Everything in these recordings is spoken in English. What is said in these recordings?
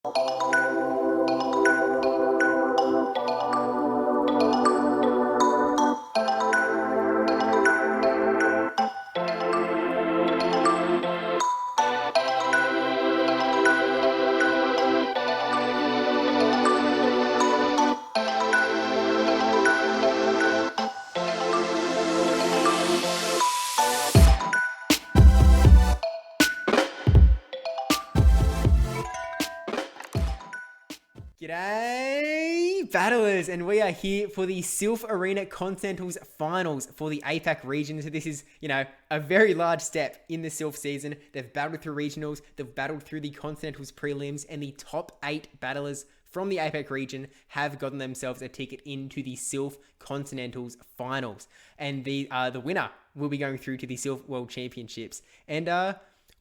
G'day, battlers, and we are here for the Silph Arena Continentals Finals for the APAC region. So this is, a very large step in the Silph season. They've battled through regionals, they've battled through the Continentals prelims, and the top 8 battlers from the APAC region have gotten themselves a ticket into the Silph Continentals Finals. And the winner will be going through to the Silph World Championships. And,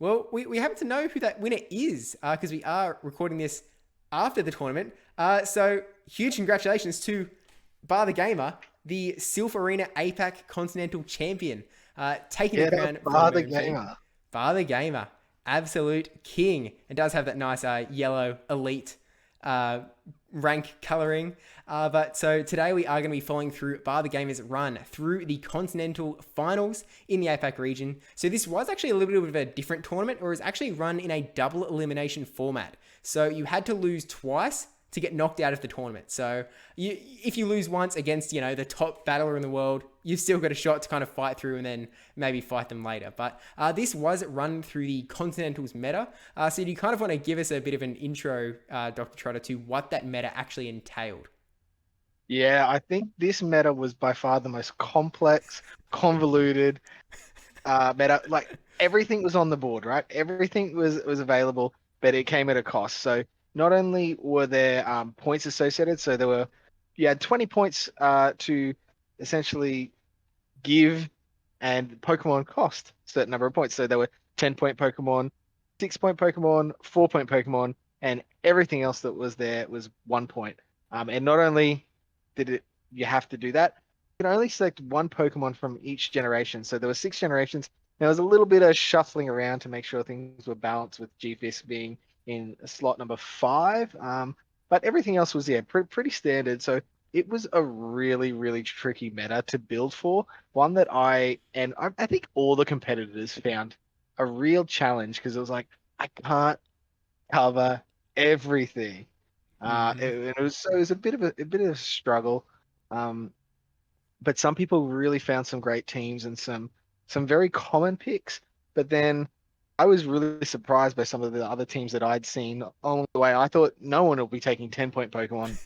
we happen to know who that winner is, because we are recording this after the tournament. So huge congratulations to barthegamer, the Silph Arena APAC Continental Champion, taking the crown from barthegamer, absolute king, and does have that nice yellow elite rank coloring. But so today we are going to be following through barthegamer's run through the Continental Finals in the APAC region. So this was actually a little bit of a different tournament, or is actually run in a double elimination format. So you had to lose twice to get knocked out of the tournament. So if you lose once against, the top battler in the world, you've still got a shot to kind of fight through and then maybe fight them later. But this was run through the Continentals meta. So do you kind of want to give us a bit of an intro, Dr. Trotter, to what that meta actually entailed? Yeah, I think this meta was by far the most complex, convoluted meta. Like, everything was on the board, right? Everything was available, but it came at a cost. So not only were there points associated, so you had 20 points to essentially give, and Pokemon cost a certain number of points. So there were 10-point Pokemon, 6-point Pokemon, 4-point Pokemon, and everything else that was there was 1 point. And not only you have to do that, you can only select one Pokemon from each generation. So there were 6 generations. There was a little bit of shuffling around to make sure things were balanced, with G-Fist being in slot number 5. But everything else was, pretty standard. So it was a really, really tricky meta to build for. One that I think all the competitors found a real challenge, because it was like, I can't cover everything. It was a bit of a struggle. But some people really found some great teams and some very common picks. But then I was really surprised by some of the other teams that I'd seen along the way. I thought no one would be taking 10-point Pokemon.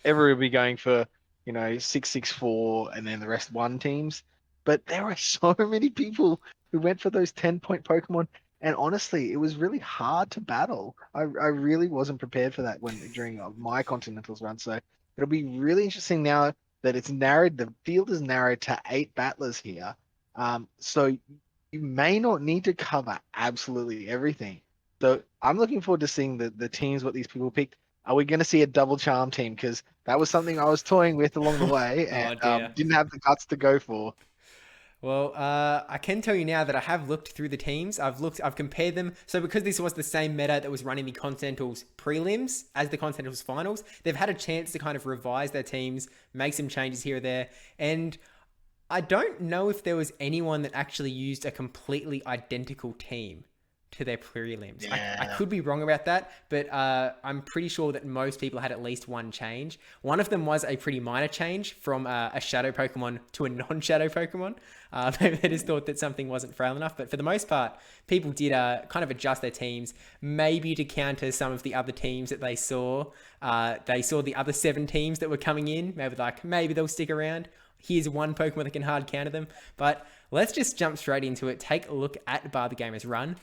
Everyone would be going for, 664 and then the rest 1 teams. But there were so many people who went for those 10-point Pokemon. And honestly, it was really hard to battle. I really wasn't prepared for that during my Continentals run. So it'll be really interesting now that it's narrowed. The field is narrowed to 8 battlers here. So you may not need to cover absolutely everything. So I'm looking forward to seeing the teams, what these people picked. Are we going to see a double charm team? Because that was something I was toying with along the way and didn't have the guts to go for. Well, I can tell you now that I have looked through the teams. I've compared them. So because this was the same meta that was running the Continentals prelims as the Continentals finals, they've had a chance to kind of revise their teams, make some changes here or there. And I don't know if there was anyone that actually used a completely identical team to their prelims. Yeah. I could be wrong about that, but I'm pretty sure that most people had at least one change. One of them was a pretty minor change from a shadow Pokemon to a non-shadow Pokemon. Maybe they just thought that something wasn't frail enough, but for the most part, people did kind of adjust their teams, maybe to counter some of the other teams that they saw. They saw the other 7 teams that were coming in, maybe they'll stick around. Here's one Pokemon that can hard counter them. But let's just jump straight into it. Take a look at barthegamer's run.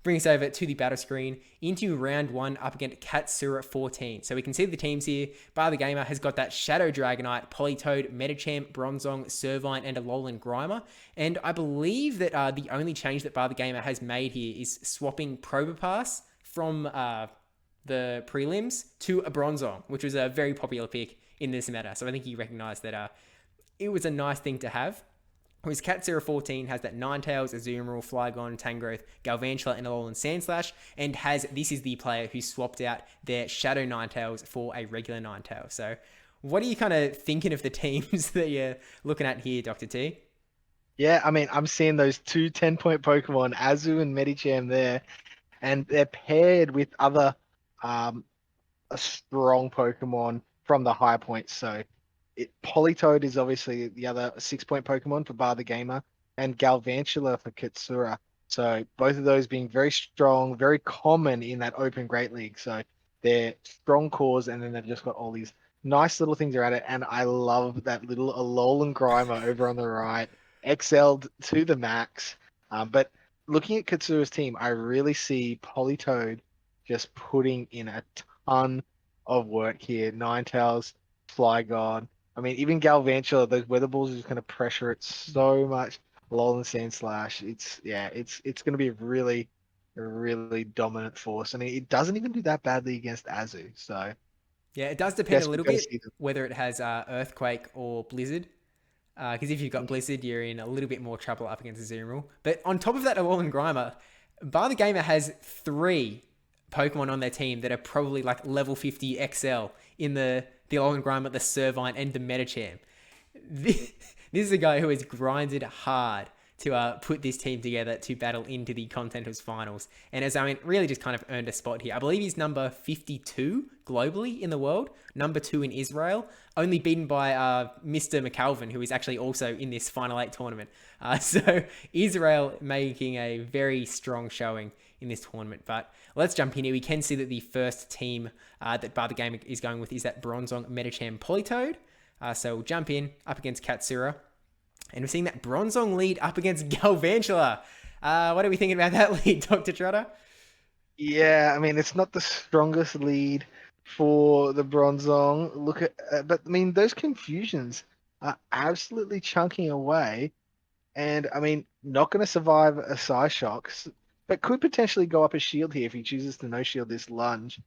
Bring us over to the battle screen into round 1 up against Katsura 14. So we can see the teams here. barthegamer has got that Shadow Dragonite, Politoed, Medicham, Bronzong, Servine, and Alolan Grimer. And I believe that the only change that barthegamer has made here is swapping Probopass from the prelims to a Bronzong, which was a very popular pick in this meta. So I think he recognized that it was a nice thing to have. Whereas Katsura 14 has that Ninetales, Azumarill, Flygon, Tangrowth, Galvantula, and Alolan Sandslash, and this is the player who swapped out their Shadow Ninetales for a regular Ninetale. So, what are you kind of thinking of the teams that you're looking at here, Dr. T? Yeah, I mean, I'm seeing those two 10-point Pokemon, Azu and Medicham there, and they're paired with other um, a strong Pokemon from the high points. So Politoed is obviously the other 6-point Pokemon for barthegamer, and Galvantula for Katsura. So both of those being very strong, very common in that open Great League. So they're strong cores, and then they've just got all these nice little things around it. And I love that little Alolan Grimer over on the right, excelled to the max. But looking at Katsura's team, I really see Politoed just putting in a ton of work here. Ninetales, Flygon. I mean, even Galvantula, those weather balls are just going to pressure it so much. Alolan Sandslash. It's going to be a really dominant force. I mean, it doesn't even do that badly against Azu. So Yeah, it does depend guess a we're little going to bit see them. whether it has Earthquake or Blizzard. Because if you've got Blizzard, you're in a little bit more trouble up against Azumarill. But on top of that, Alolan Grimer, barthegamer has 3 Pokemon on their team that are probably like level 50 XL in the Alolan Grimer, the Servine, and the Medicham. This is a guy who has grinded hard to put this team together to battle into the Continentals finals. And really just kind of earned a spot here. I believe he's number 52 globally in the world, number 2 in Israel, only beaten by Mr. McAlvin, who is actually also in this Final 8 tournament. So Israel making a very strong showing in this tournament. But let's jump in here. We can see that the first team that barthegamer is going with is that Bronzong, Medicham, Politoed. So we'll jump in up against Katsura. And we're seeing that Bronzong lead up against Galvantula. What are we thinking about that lead, Dr. Trotter? Yeah, I mean, it's not the strongest lead for the Bronzong. But I mean, those confusions are absolutely chunking away. And I mean, not going to survive a Psyshock, but could potentially go up a shield here if he chooses to no shield this lunge.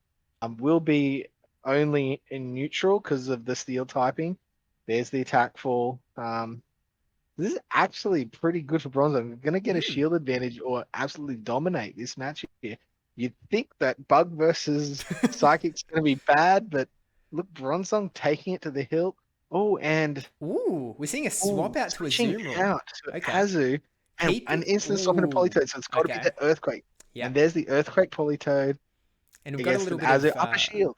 Will be only in neutral because of the steel typing. There's the attack fall. This is actually pretty good for Bronze. I'm going to get a shield advantage or absolutely dominate this match here. You'd think that Bug versus Psychic's going to be bad, but look, Bronzong taking it to the hilt. Oh, and we're seeing a swap out to Azumarill. Out to Azu, and an instant swap into Politoed, so it's got to be the Earthquake. Yep. And there's the Earthquake Politoed. And we've got a little bit of upper shield.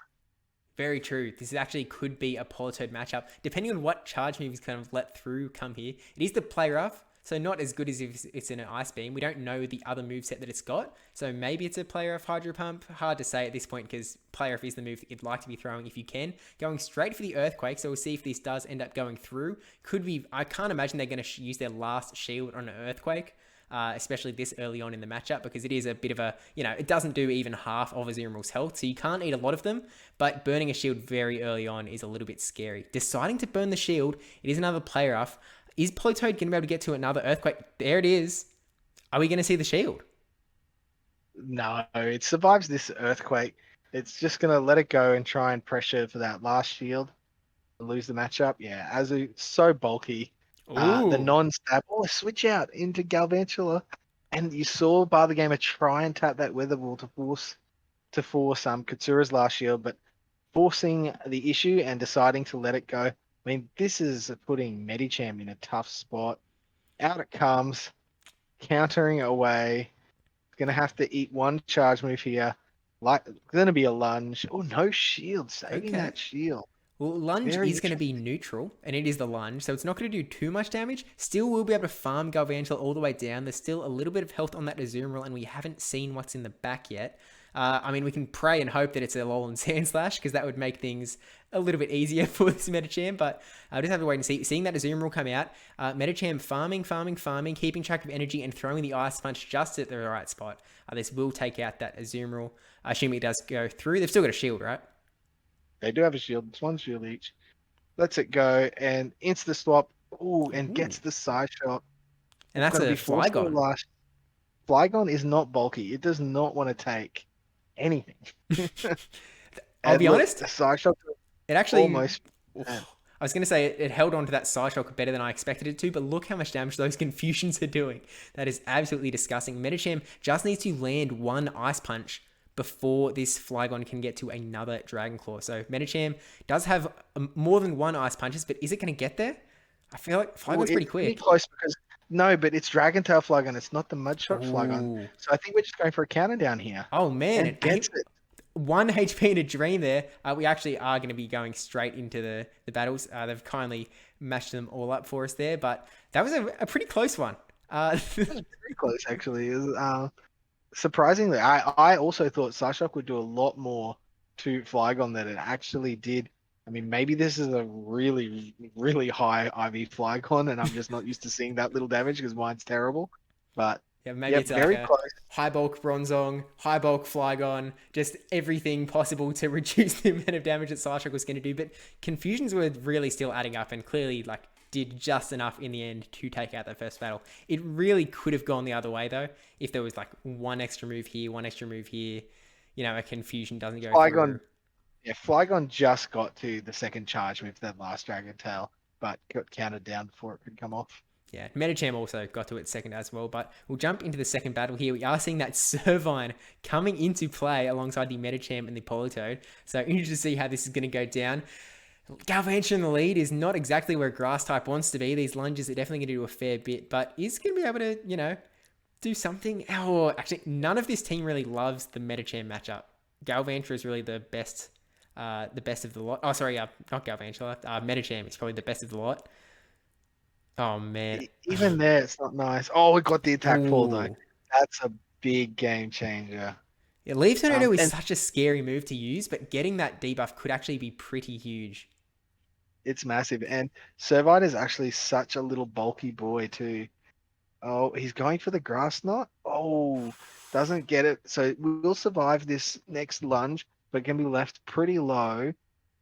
Very true. This actually could be a Politoed matchup. Depending on what charge moves kind of let through come here. It is the Play Rough, so not as good as if it's in an Ice Beam. We don't know the other moveset that it's got. So maybe it's a Play Rough Hydro Pump. Hard to say at this point because Play Rough is the move that you'd like to be throwing if you can. Going straight for the Earthquake, so we'll see if this does end up going through. I can't imagine they're going to use their last shield on an Earthquake. Especially this early on in the matchup, because it is a bit of a, it doesn't do even half of Azumarill's health, so you can't eat a lot of them, but burning a shield very early on is a little bit scary. Deciding to burn the shield, it is another Play Rough. Is Politoed going to be able to get to another Earthquake? There it is. Are we going to see the shield? No, it survives this Earthquake. It's just going to let it go and try and pressure for that last shield and lose the matchup. Yeah, Azu, so bulky. The non-stab, switch out into Galvantula, and you saw barthegamer try and tap that Weather Ball to force Katsura's last shield, but forcing the issue and deciding to let it go. I mean, this is putting Medicham in a tough spot. Out it comes, countering away. It's gonna have to eat one charge move here. Gonna be a lunge. Oh, no shield, saving that shield. Well, lunge is going to be neutral, and it is the lunge, so it's not going to do too much damage. Still, we'll be able to farm Galvantula all the way down. There's still a little bit of health on that Azumarill, and we haven't seen what's in the back yet. I mean, we can pray and hope that it's a Alolan Sandslash, because that would make things a little bit easier for this Medicham, but I'll just have to wait and see. Seeing that Azumarill come out, Medicham farming, keeping track of energy, and throwing the Ice Punch just at the right spot. This will take out that Azumarill, assuming it does go through. They've still got a shield, right? They do have a shield. It's one shield each. Lets it go and insta swap. And gets the side shot. And that's a Flygon. Flygon is not bulky. It does not want to take anything. I'll be honest. The side shot. It actually almost. I was going to say it held on to that side shock better than I expected it to, but look how much damage those confusions are doing. That is absolutely disgusting. Medicham just needs to land one Ice Punch before this Flygon can get to another Dragon Claw. So Medicham does have more than one Ice Punches, but is it going to get there? I feel like Flygon's pretty It's pretty quick. close because no, but it's Dragon Tail Flygon. It's not the Mudshot Flygon. Ooh. So I think we're just going for a counter down here. Oh man, And gets it. 1 HP in a dream there. We actually are going to be going straight into the battles. They've kindly mashed them all up for us there, but that was a pretty close one. It was pretty close actually. It was, surprisingly, I also thought Psyshock would do a lot more to Flygon than it actually did. I mean, maybe this is a really, really high IV Flygon, and I'm just not used to seeing that little damage because mine's terrible. But Yeah, maybe yeah, it's very like a close. high bulk Bronzong, high bulk Flygon, just everything possible to reduce the amount of damage that Psyshock was going to do. But confusions were really still adding up and clearly like did just enough in the end to take out that first battle. It really could have gone the other way though, if there was like one extra move here, one extra move here, a confusion doesn't go Flygon, through. yeah, Flygon just got to the second charge with that last Dragon Tail, but got counted down before it could come off. Yeah, Medicham also got to its second as well, but we'll jump into the second battle here. We are seeing that Servine coming into play alongside the Medicham and the Politoed. So interested to see how this is going to go down. Galvantula in the lead is not exactly where Grass type wants to be. These lunges are definitely going to do a fair bit, but is going to be able to, do something. Oh, actually, none of this team really loves the Medicham matchup. Galvantula is really the best of the lot. Oh, sorry, not Galvantula. Medicham is probably the best of the lot. Oh man. Even there, it's not nice. Oh, we got the attack fall though. Ooh. That's a big game changer. Yeah, Leaf Tornado is And such a scary move to use, but getting that debuff could actually be pretty huge. it's massive. And Servite is actually such a little bulky boy too. Oh, he's going for the grass knot. Oh, doesn't get it. So we'll survive this next lunge, but can be left pretty low.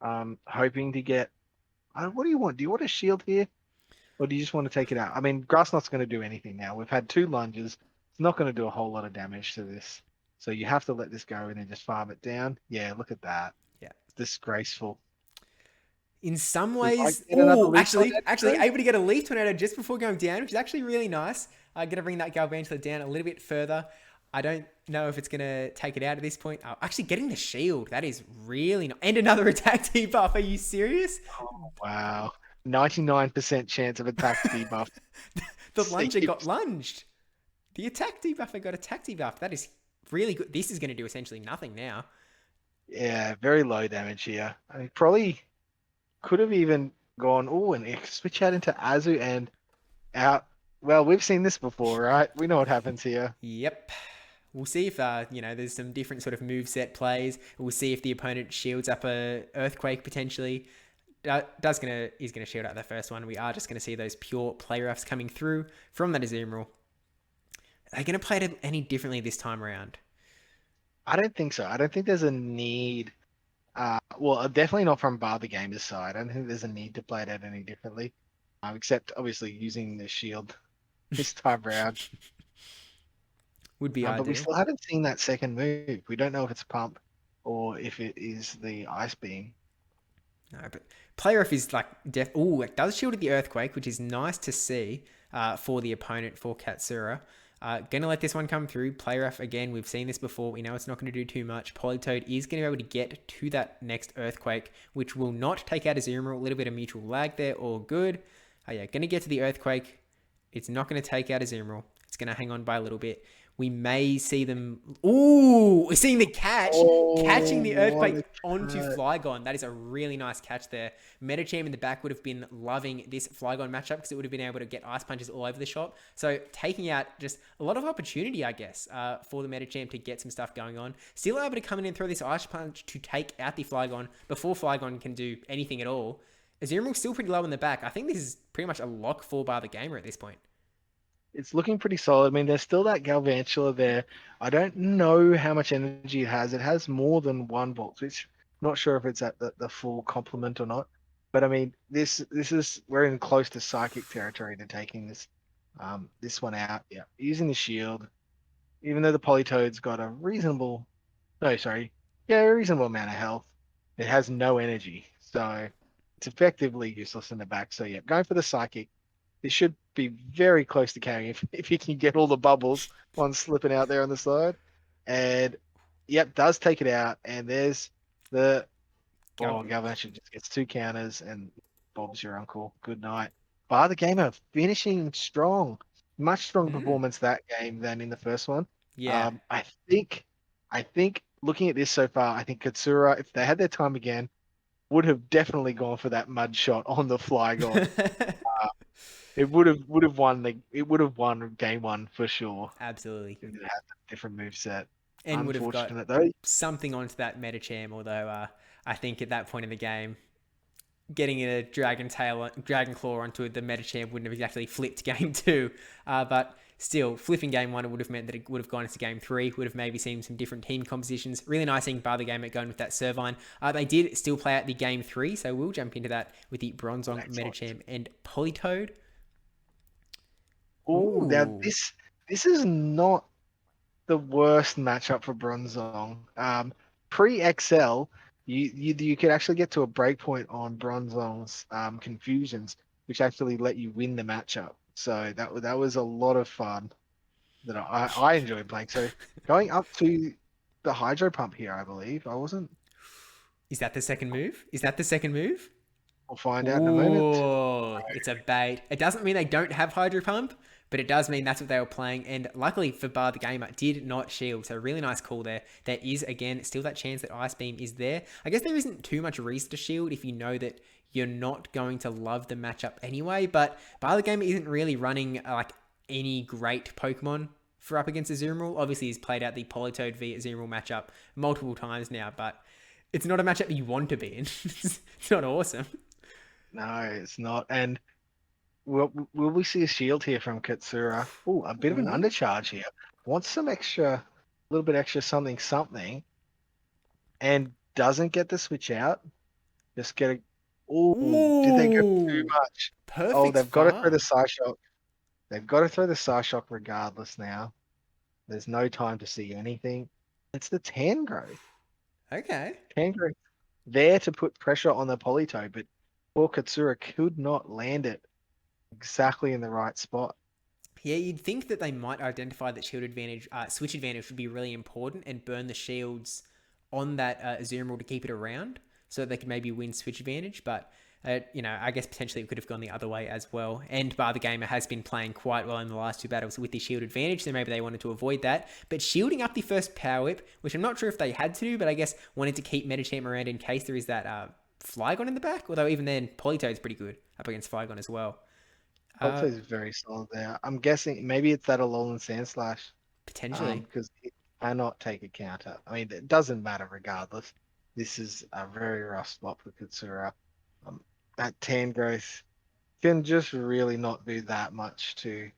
Hoping to get. What do you want? Do you want a shield here, or do you just want to take it out? I mean, grass knot's going to do anything now. We've had two lunges. It's not going to do a whole lot of damage to this. So you have to let this go and then just farm it down. Yeah, look at that. Yeah. Disgraceful. In some Did I ways, get another oh, leaf actually, tornado? able to get a Leaf Tornado just before going down, which is actually really nice. I'm going to bring that Galvantula down a little bit further. I don't know if it's going to take it out at this point. Oh, actually, getting the shield, that is really nice. And another attack debuff. Are you serious? Oh, wow. 99% chance of attack debuff. The lunger got lunged. The attack debuffer got attack debuff. That is really good. This is going to do essentially nothing now. Yeah, very low damage here. I mean, probably could have even gone, oh, and switch out into Azu and out. Well, we've seen this before, right? We know what happens here. Yep. We'll see if there's some different sort of moveset plays. We'll see if the opponent shields up a Earthquake potentially. He's gonna shield out the first one. We are just gonna see those pure play roughs coming through from that Azumarill. Are they gonna play it any differently this time around? I don't think so. I don't think there's a need. Well, definitely not from barthegamer's side. I don't think there's a need to play it out any differently, except obviously using the shield this time around. Would be But we ideal. still haven't seen that second move. We don't know if it's pump or if it is the ice beam. No, but play rough is like it does shield at the Earthquake, which is nice to see for the opponent for Katsura. Gonna let this one come through. Play rough again. We've seen this before. We know it's not going to do too much. Politoed is going to be able to get to that next Earthquake, which will not take out Azumarill. A little bit of mutual lag there. All good. Yeah, going to get to the Earthquake. It's not going to take out Azumarill. It's going to hang on by a little bit. We may see them. Ooh, we're seeing the catch. Catching the Earthquake onto Flygon. That is a really nice catch there. Medicham in the back would have been loving this Flygon matchup because it would have been able to get Ice Punches all over the shop. So taking out just a lot of opportunity, I guess, for the Medicham to get some stuff going on. Still able to come in and throw this Ice Punch to take out the Flygon before Flygon can do anything at all. Azumarill still pretty low in the back. I think this is pretty much a lock for barthegamer at this point. It's looking pretty solid. I mean, there's still that Galvantula there. I don't know how much energy it has. It has more than one volt, which I'm not sure if it's at the full complement or not. But I mean, this is we're in close to psychic territory to taking this one out. Yeah, using the shield, even though the Politoad's got a reasonable amount of health, it has no energy. So it's effectively useless in the back. So yeah, going for the Psychic. This should be very close to carrying if you can get all the bubbles on slipping out there on the side. And yep, does take it out. And there's the Galvanish just gets 2 counters and Bob's your uncle. Good night. Bar the Gamer finishing strong. Much stronger performance that game than in the first one. Yeah. I think looking at this so far, I think Katsura, if they had their time again, would have definitely gone for that mud shot on the Flygon. It would have won game one for sure. Absolutely. If it had a different move set. And would have got Unfortunate though. something onto that MetaCham, although I think at that point in the game, getting a Dragon Claw onto the MetaCham wouldn't have exactly flipped game 2. But still, flipping game 1, it would have meant that it would have gone into game 3, would have maybe seen some different team compositions. Really nice seeing Bar the Gamer going with that Servine. They did still play out the game 3, so we'll jump into that with the Bronzong, MetaCham, and Politoed. Oh, now this is not the worst matchup for Bronzong. Pre-XL, you could actually get to a breakpoint on Bronzong's confusions, which actually let you win the matchup. So that was a lot of fun that I enjoyed playing. So going up to the Hydro Pump here, I believe. I wasn't. Is that the second move? We'll find out in a moment. Oh, it's a bait. It doesn't mean they don't have Hydro Pump, but it does mean that's what they were playing. And luckily for Bar the Gamer, did not shield. So really nice call there. There is, again, still that chance that Ice Beam is there. I guess there isn't too much reason to shield if you know that you're not going to love the matchup anyway. But Bar the Gamer isn't really running like any great Pokemon for up against Azumarill. Obviously, he's played out the Politoed v Azumarill matchup multiple times now, but it's not a matchup that you want to be in. It's not awesome. No, it's not. And will we see a shield here from Katsura? Oh, a bit of an undercharge here. Wants some extra, a little bit extra something, and doesn't get the switch out. Just get a. Oh, did they go too much? Perfect. They've got to throw the Psyshock. They've got to throw the Psyshock regardless now. There's no time to see anything. It's the Tangrowth. Okay. Tangrowth there to put pressure on the Politoed, but poor Katsura could not land it exactly in the right spot. Yeah, you'd think that they might identify that shield advantage, switch advantage would be really important and burn the shields on that Azumarill to keep it around so that they could maybe win switch advantage. But, I guess potentially it could have gone the other way as well. And Bar the Gamer has been playing quite well in the last 2 battles with the shield advantage, so maybe they wanted to avoid that. But shielding up the first Power Whip, which I'm not sure if they had to do, but I guess wanted to keep MetaChamp around in case there is that Flygon in the back. Although even then, Politoed's pretty good up against Flygon as well. Politoed's very solid there. I'm guessing maybe it's that Alolan Sandslash. Potentially. Because it cannot take a counter. I mean, it doesn't matter regardless. This is a very rough spot for Katsura. That Tangrowth can just really not do that much to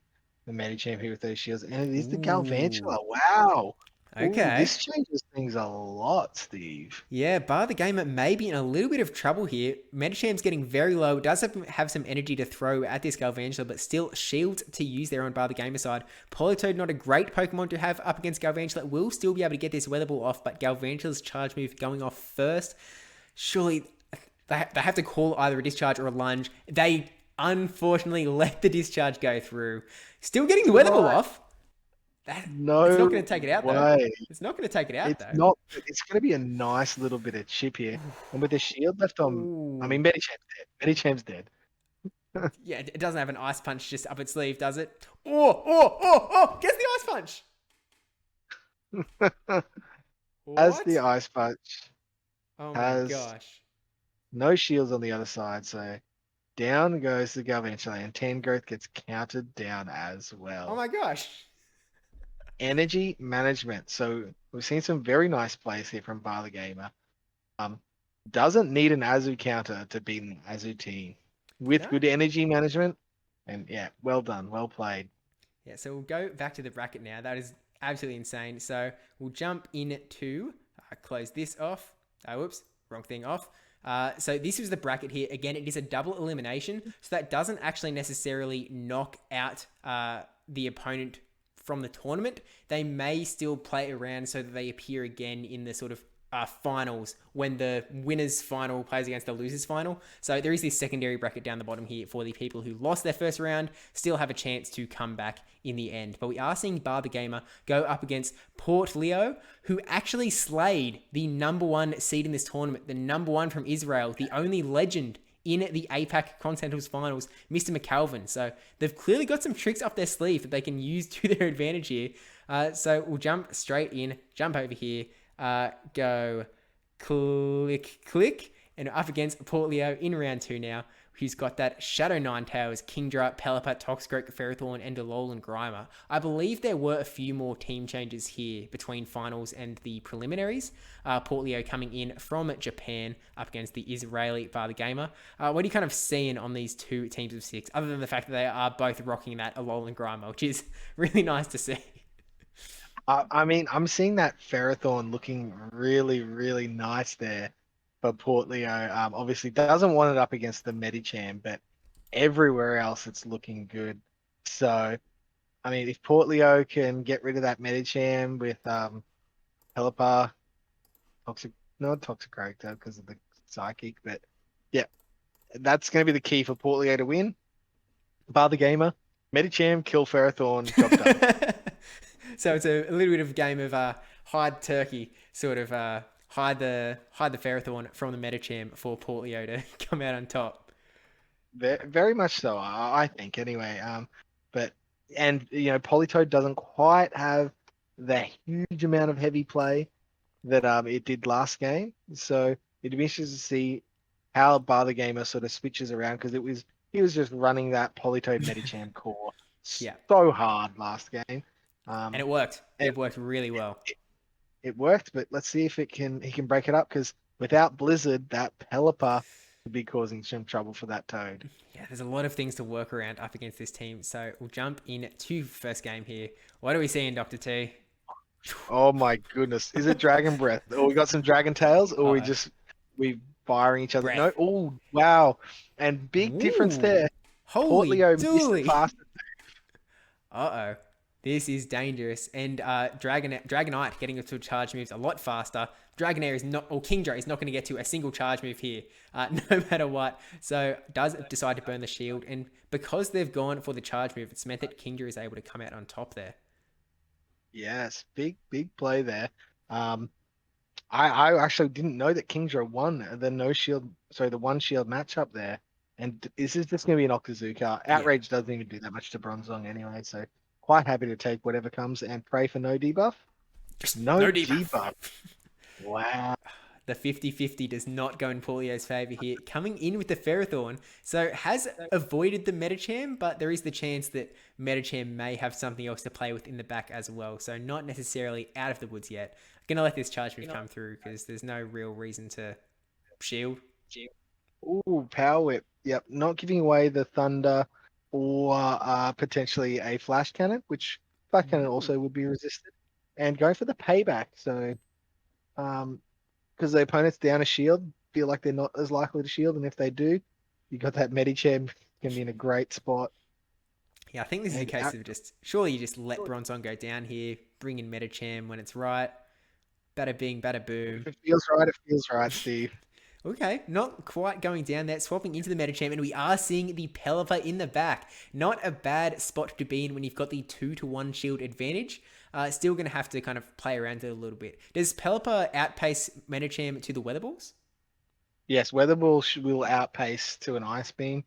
the MetaChamp here with those shields. And it is the Galvantula. Wow. Okay. Ooh, this changes things a lot, Steve. Yeah, Bar the Gamer may be in a little bit of trouble here. MetaChamp's getting very low. It does have some energy to throw at this Galvantula, but still shields to use there on Bar the Gamer side. Politoed, not a great Pokemon to have up against Galvantula. Will still be able to get this Weather Ball off, but Galvantula's charge move going off first. Surely they have to call either a discharge or a lunge. They unfortunately let the discharge go through. Still getting the Weather Ball off. It's not going to take it out, though. It's not going to take it out, though. It's going to be a nice little bit of chip here. And with the shield left on... Ooh. I mean, MetaChamp's dead. Yeah, it doesn't have an Ice Punch just up its sleeve, does it? Oh! Gets the Ice Punch! Has the Ice Punch. Oh, my gosh. No shields on the other side, so... Down goes the Galvantula, and Tangrowth gets counted down as well. Oh, my gosh. Energy management. So we've seen some very nice plays here from Bar the Gamer. Doesn't need an Azu counter to beat an Azu team with good energy management. And yeah, well done, well played. Yeah, so we'll go back to the bracket now. That is absolutely insane. So we'll jump into close this off. Whoops, wrong thing off. So this is the bracket here. Again, it is a double elimination, so that doesn't actually necessarily knock out the opponent from the tournament. They may still play around so that they appear again in the sort of finals when the winners final plays against the losers final. So there is this secondary bracket down the bottom here for the people who lost their first round, still have a chance to come back in the end. But we are seeing barthegamer go up against Port Leo, who actually slayed the number one seed in this tournament, the number one from Israel, the only legend in the APAC Continentals Finals, Mr. McAlvin. So they've clearly got some tricks up their sleeve that they can use to their advantage here. So we'll jump straight in, jump over here, go click, and up against Port Leo in round 2 now, who's got that Shadow Ninetales, Kingdra, Pelipper, Toxicroak, Ferrothorn, and Delol and Grimer. I believe there were a few more team changes here between finals and the preliminaries. Port Leo coming in from Japan up against the Israeli barthegamer. What are you kind of seeing on these two teams of 6, other than the fact that they are both rocking that Delol and Grimer, which is really nice to see? I mean, I'm seeing that Ferrothorn looking really, really nice there for Port Leo. Obviously doesn't want it up against the Medicham, but everywhere else it's looking good. So, I mean, if Port Leo can get rid of that Medicham with Pelipper, not Toxic Character because of the Psychic, but yeah, that's going to be the key for Port Leo to win. barthegamer, Medicham, kill Ferrothorn, job done. So it's a little bit of a game of hide turkey, sort of hide the Ferrothorn from the Medicham for Port Leo to come out on top. Very much so, I think. Anyway, but Politoed doesn't quite have the huge amount of heavy play that it did last game, so it'd be interesting to see how barthegamer sort of switches around because he was just running that Politoed Medicham core so hard last game. And it worked. It worked really well. It worked, but let's see if he can break it up because without Blizzard, that Pelipper could be causing some trouble for that Toad. Yeah, there's a lot of things to work around up against this team. So we'll jump into first game here. What are we seeing, Dr. T? Oh my goodness. Is it Dragon Breath? Or we got some Dragon Tails? Or we firing each other? Breath. No. Oh, wow. And big difference there. Holy dooly. Faster. Uh-oh. This is dangerous. And Dragonite getting to charge moves a lot faster. Dragonair is not, or Kingdra is not going to get to a single charge move here, no matter what. So does decide to burn the shield. And because they've gone for the charge move, it's meant that Kingdra is able to come out on top there. Yes, big play there. I actually didn't know that Kingdra won the one shield matchup there. And this is just going to be an Okazuka. Outrage doesn't even do that much to Bronzong anyway, so quite happy to take whatever comes and pray for no debuff. Just no debuff. Wow. The 50-50 does not go in Port Leo's favour here. Coming in with the Ferrothorn. So has avoided the Medicham, but there is the chance that Medicham may have something else to play with in the back as well. So not necessarily out of the woods yet. I'm going to let this charge move come through because there's no real reason to shield. Ooh, Power Whip. Yep, not giving away the Thunder or potentially a Flash Cannon, which Flash Cannon also would be resisted. And going for the payback. So, because the opponent's down a shield, feel like they're not as likely to shield. And if they do, you got that Medicham can be in a great spot. Yeah, I think this is a case of surely you just let Bronzong go down here, bring in Medicham when it's right. Bada bing, bada boom. If it feels right, Steve. Okay, not quite going down there, swapping into the Medicham, and we are seeing the Pelipper in the back. Not a bad spot to be in when you've got the 2-to-1 shield advantage. Still going to have to kind of play around it a little bit. Does Pelipper outpace Medicham to the Weather Balls? Yes, Weather Ball will outpace to an Ice Beam.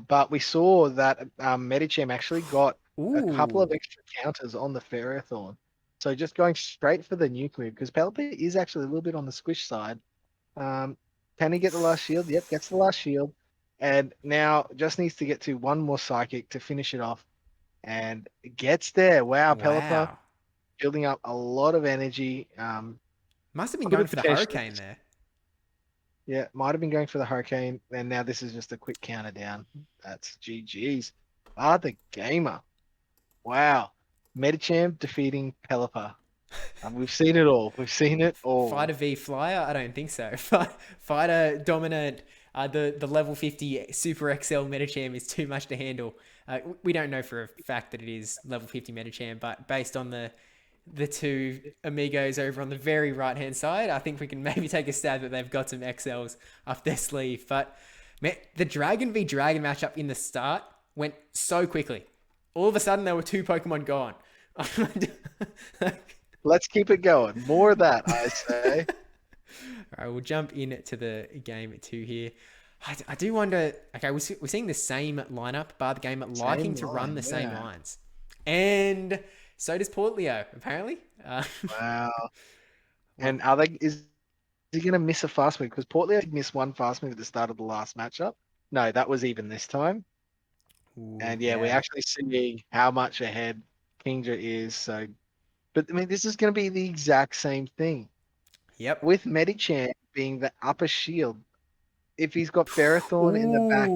But we saw that Medicham actually got a couple of extra counters on the Ferrothorn. So just going straight for the nuke move, because Pelipper is actually a little bit on the squish side. Can he get the last shield? Yep, gets the last shield. And now just needs to get to one more Psychic to finish it off. And gets there. Wow. Pelipper building up a lot of energy. Must have been going for the Hurricane there. Yeah, might have been going for the Hurricane. And now this is just a quick counter down. That's GG's. The gamer. Wow. Medicham defeating Pelipper. We've seen it all. Fighter v Flyer? I don't think so. Fighter dominant. The level 50 Super XL Medicham is too much to handle. We don't know for a fact that it is level 50 Medicham, but based on the the two amigos over on the very right hand side. I think we can maybe take a stab that they've got some XLs up their sleeve. But man, the Dragon v Dragon matchup in the start went so quickly. All of a sudden, there were two Pokemon gone. Let's keep it going. More of that, I say. All right, we'll jump into the game two here. I do wonder. Okay, we're seeing the same lineup, bar the game liking to run the same lines, and so does Port Leo apparently. Wow. And is he going to miss a fast move? Because Port Leo missed one fast move at the start of the last matchup. No, that was even this time. Ooh, And yeah, we're actually seeing how much ahead Kingdra is. So, but I mean, this is going to be the exact same thing. Yep. With Medicham being the upper shield, if he's got Ferrothorn in the back,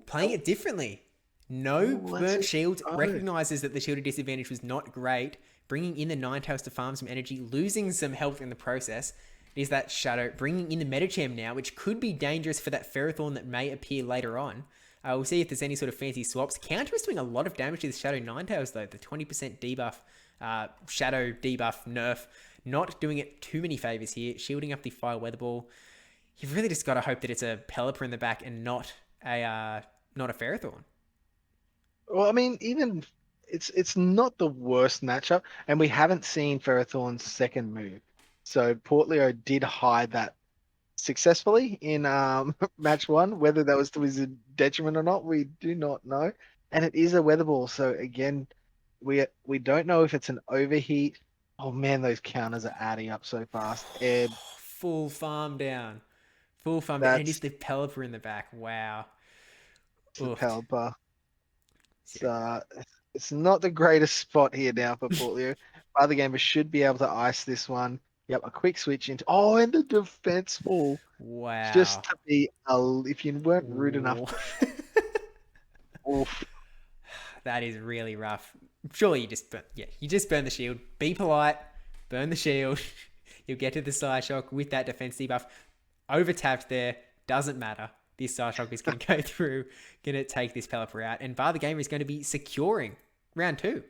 playing it differently. No burnt shield, recognizes that the shielded disadvantage was not great, bringing in the Ninetales to farm some energy, losing some health in the process. It is that Shadow, bringing in the Medicham now, which could be dangerous for that Ferrothorn that may appear later on. We'll see if there's any sort of fancy swaps. Counter is doing a lot of damage to the Shadow Ninetales though. The 20% debuff, Shadow debuff, nerf, not doing it too many favors here. Shielding up the Fire Weather Ball. You've really just got to hope that it's a Pelipper in the back and not a Ferrothorn. Well, I mean, even it's not the worst matchup, and we haven't seen Ferrothorn's second move. So Port Leo did hide that successfully in match one. Whether that was to his detriment or not, we do not know. And it is a weather ball, so again, we don't know if it's an overheat. Oh man, those counters are adding up so fast. Ed, full farm down, and it's the Pelipper in the back. Wow, it's the Pelipper. So it's not the greatest spot here now for Port Leo. Other gamers should be able to ice this one. Yep, a quick switch into and the defense fall. Wow. Just to be if you weren't rude enough. Oof. That is really rough. Surely you just burn the shield. Be polite. Burn the shield. You'll get to the Psyshock with that defense debuff. Over tapped there. Doesn't matter. This Psyshock is going to go through. Going to take this Pelipper out. And Bar the Gamer is going to be securing round 2.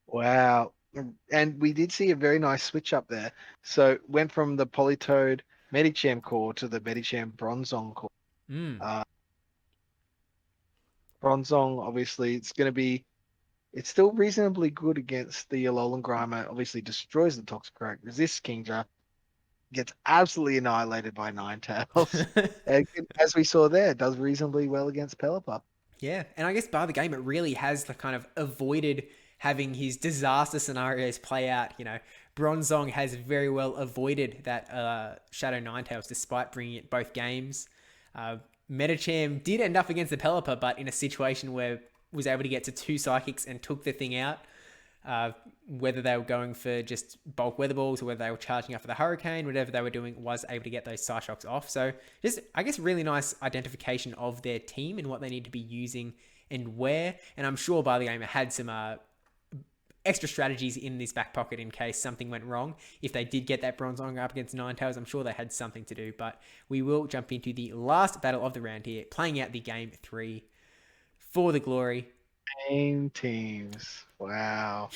Wow. And we did see a very nice switch up there. So went from the Politoed Medicham core to the Medicham Bronzong core. Bronzong, obviously, it's still reasonably good against the Alolan Grimer. Obviously, destroys the Toxicroak, resists Kingdra, gets absolutely annihilated by Ninetales. And as we saw there, does reasonably well against Pelipper. Yeah, and I guess Bar the Gamer really has kind of avoided having his disaster scenarios play out. You know, Bronzong has very well avoided that Shadow Ninetales despite bringing it both games. Medicham did end up against the Pelipper, but in a situation where was able to get to 2 Psychics and took the thing out. Whether they were going for just bulk weather balls or whether they were charging up for the Hurricane, whatever they were doing, was able to get those Psyshocks off. So just, I guess, really nice identification of their team and what they need to be using and where. And I'm sure Bar the Gamer had some extra strategies in this back pocket in case something went wrong. If they did get that Bronzong up against Ninetales, I'm sure they had something to do. But we will jump into the last battle of the round here, playing out the game 3 for the glory. Same teams. Wow.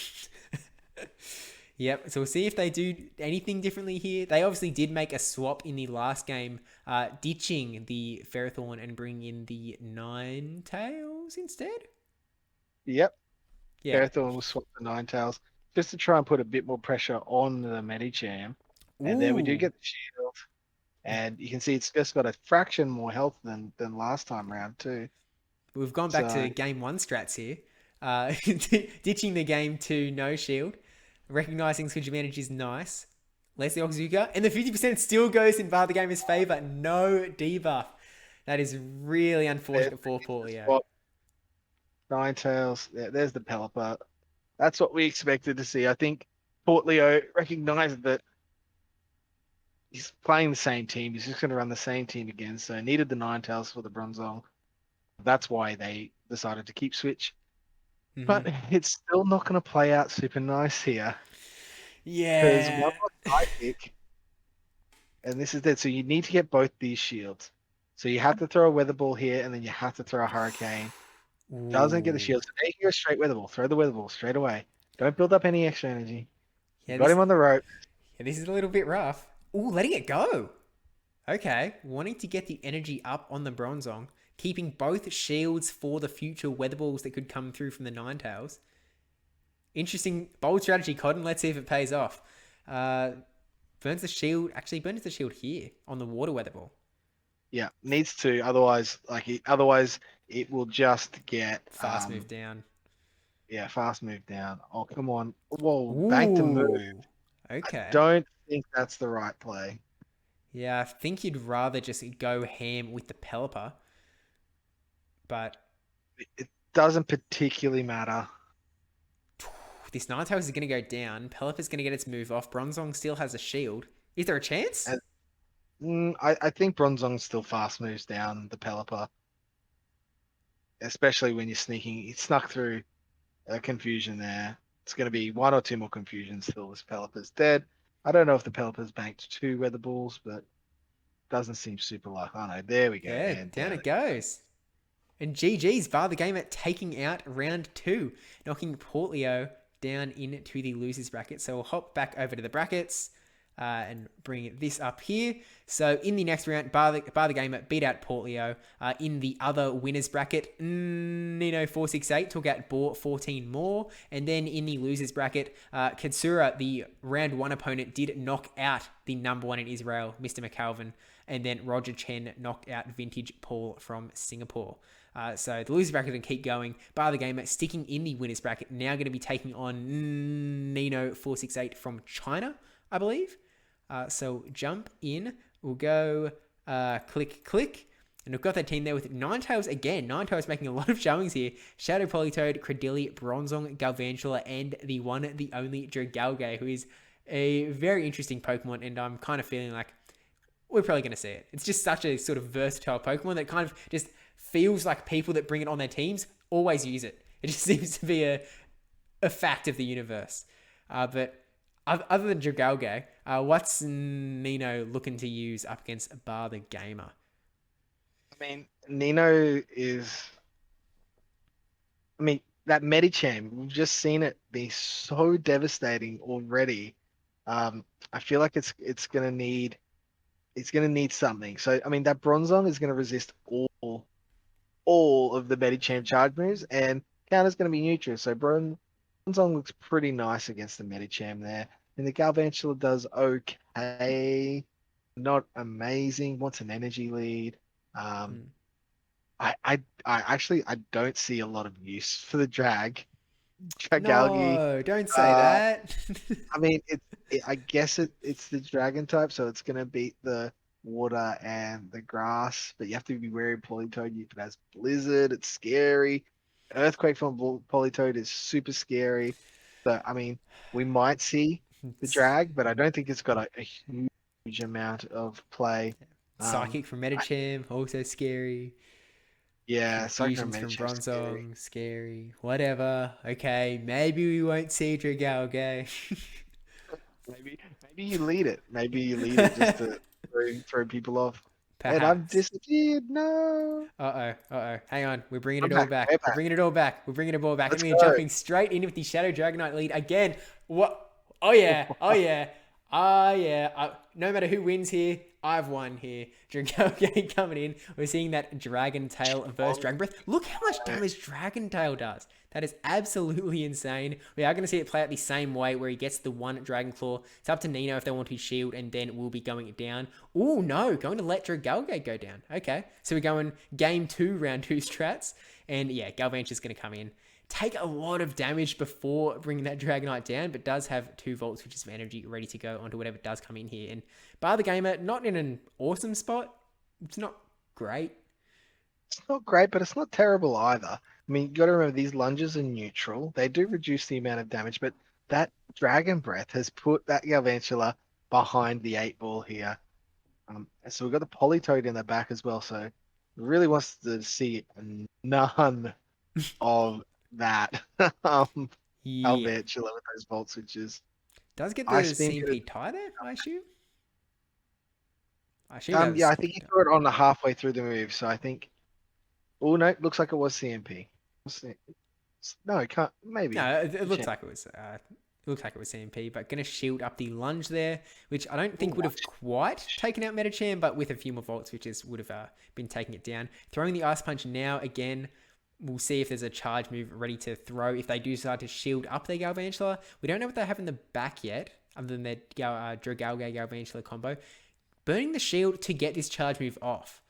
Yep, so we'll see if they do anything differently here. They obviously did make a swap in the last game, ditching the Ferrothorn and bringing in the Ninetales instead. Yep. Yeah. Ferrothorn will swap the Ninetales just to try and put a bit more pressure on the Medicham. And then we do get the shield. And you can see it's just got a fraction more health than last time round too. We've gone back to game 1 strats here. Ditching the game 2 no shield. Recognizing switch advantage is nice. Lets the Oxuka. And the 50% still goes in Bar the Gamer's favor. No debuff. That is really unfortunate for Port Leo. Ninetales. Yeah, there's the Pelipper. That's what we expected to see. I think Port Leo recognized that he's playing the same team. He's just going to run the same team again. So needed the Ninetales for the Bronzong. That's why they decided to keep switch. Mm-hmm. But it's still not going to play out super nice here. Yeah. Because one more Psychic, and this is dead. So you need to get both these shields. So you have to throw a Weather Ball here, and then you have to throw a Hurricane. Ooh. Doesn't get the shield. So they can go straight Weather Ball. Throw the Weather Ball straight away. Don't build up any extra energy. Yeah, Got him on the rope. this is a little bit rough. Ooh, letting it go. Okay, wanting to get the energy up on the Bronzong, keeping both shields for the future weather balls that could come through from the Ninetales. Interesting, bold strategy, Cotton. Let's see if it pays off. Burns the shield. Actually, burns the shield here on the water weather ball. Yeah, needs to. Otherwise, it will just get Fast move down. yeah, fast move down. Oh, come on. Whoa, bank to move. Ooh. I Okay. don't think that's the right play. Yeah, I think you'd rather just go ham with the Pelipper, but It doesn't particularly matter. this Ninetales is going to go down. Pelipper's going to get its move off. Bronzong still has a shield. Is there a chance? I think Bronzong still fast moves down the Pelipper, especially when you're sneaking. He snuck through a confusion there. It's going to be one or two more confusions till this Pelipper's dead. I don't know if the Pelipper's banked two weather balls, but doesn't seem super likely. Oh no, there we go. Yeah, And down down it goes. And GG's, barthegamer taking out round 2, knocking Portleo down into the losers bracket. So we'll hop back over to the brackets and bring this up here. So in the next round, barthegamer beat out Portleo. In the other winners bracket, Nino468 took out Boar 14 more. And then in the losers bracket, Katsura, the round 1 opponent, did knock out the number 1 in Israel, Mr. McAlvin. And then Roger Chen knocked out Vintage Paul from Singapore. So the losers bracket can keep going. barthegamer sticking in the winners bracket. Now going to be taking on Nino468 from China, I believe. So jump in. We'll go click. And we've got that team there with Ninetales again. Ninetales making a lot of showings here. Shadow Politoed, Credilli, Bronzong, Galvantula, and the one, the only Dragalge, who is a very interesting Pokemon. And I'm kind of feeling like we're probably going to see it. It's just such a sort of versatile Pokemon that kind of just feels like people that bring it on their teams always use it. It just seems to be a fact of the universe. But other than Dragalge, what's Nino looking to use up against barthegamer? I mean, Nino is. I mean, that Medicham, we've just seen it be so devastating already. I feel like it's gonna need something. So I mean, that Bronzong is gonna resist all of the Medicham charge moves, and counter's gonna be neutral. So Bronzong looks pretty nice against the Medicham there. And the Galvantula does okay, not amazing. Wants an energy lead. I actually I don't see a lot of use for the Dragalge. No, don't say that. I mean, I guess it's the dragon type, so it's gonna beat the water and the grass, but you have to be wary of Politoed. If it has Blizzard, it's scary. Earthquake from Politoed is super scary. So I mean, we might see the drag, but I don't think it's got a huge amount of play. Psychic from Medicham, also scary. Yeah, Confusions from Bronzong, scary. Whatever. Okay, maybe we won't see Dragalge. Maybe you lead it. Maybe you lead it just to throw people off. Perhaps. And I've disappeared. No. Uh-oh. Hang on. We're bringing it I'm all back. We're bringing it all back. We're bringing it all back. Let's And we're go. jumping straight in with the Shadow Dragonite lead again. What? Oh, yeah. No matter who wins here, I've won here. Dragalge coming in. We're seeing that Dragon Tail versus Dragon Breath. Look how much damage Dragon Tail does. That is absolutely insane. We are going to see it play out the same way where he gets the one Dragon Claw. It's up to Nino if they want to shield, and then we'll be going it down. Oh, no. Going to let Dragalge go down. Okay. So we're going game 2, round 2 strats. And yeah, Galvantula's going to come in. Take a lot of damage before bringing that Dragonite down, but does have 2 volts, which is of energy, ready to go onto whatever does come in here. And barthegamer, not in an awesome spot. It's not great. It's not great, but it's not terrible either. I mean, you got to remember these lunges are neutral. They do reduce the amount of damage, but that Dragon Breath has put that Galvantula behind the 8-ball here. So we've got the Politoed in the back as well. So really wants to see none of that Yeah. Galvantula with those volt switches. Does get the CMP tie there, I assume? Yeah, I think he threw it on the halfway through the move, so I think. Oh no, looks like it was CMP. No, it can't. Maybe. No, it looks like it was. Looks like it was CMP, but going to shield up the lunge there, which I don't think would have quite taken out Medicham, but with a few more volt switches would have been taking it down. Throwing the Ice Punch now again. We'll see if there's a charge move ready to throw. If they do decide to shield up their Galvantula, we don't know what they have in the back yet, other than their Dragalge Galvantula combo. Burning the shield to get this charge move off.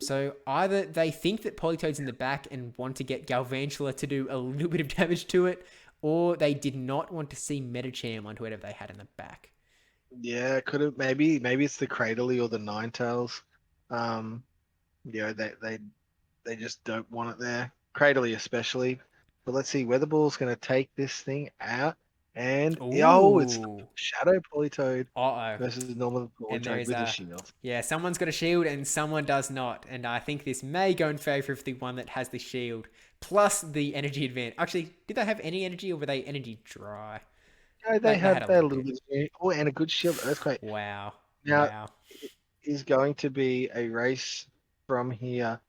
So either they think that Politoed's in the back and want to get Galvantula to do a little bit of damage to it, or they did not want to see Medicham onto whatever they had in the back. Yeah, could have maybe it's the Cradley or the Ninetales. They just don't want it there. Cradley especially. But let's see, Weatherball's going to take this thing out. And, it's Shadow Politoed versus normal Politoed with a shield. Yeah, someone's got a shield and someone does not. And I think this may go in favor of the one that has the shield, plus the energy advantage. Actually, did they have any energy or were they energy dry? No, they had a little bit of energy. Oh, and a good shield. That's great. Wow. Now, it is going to be a race from here.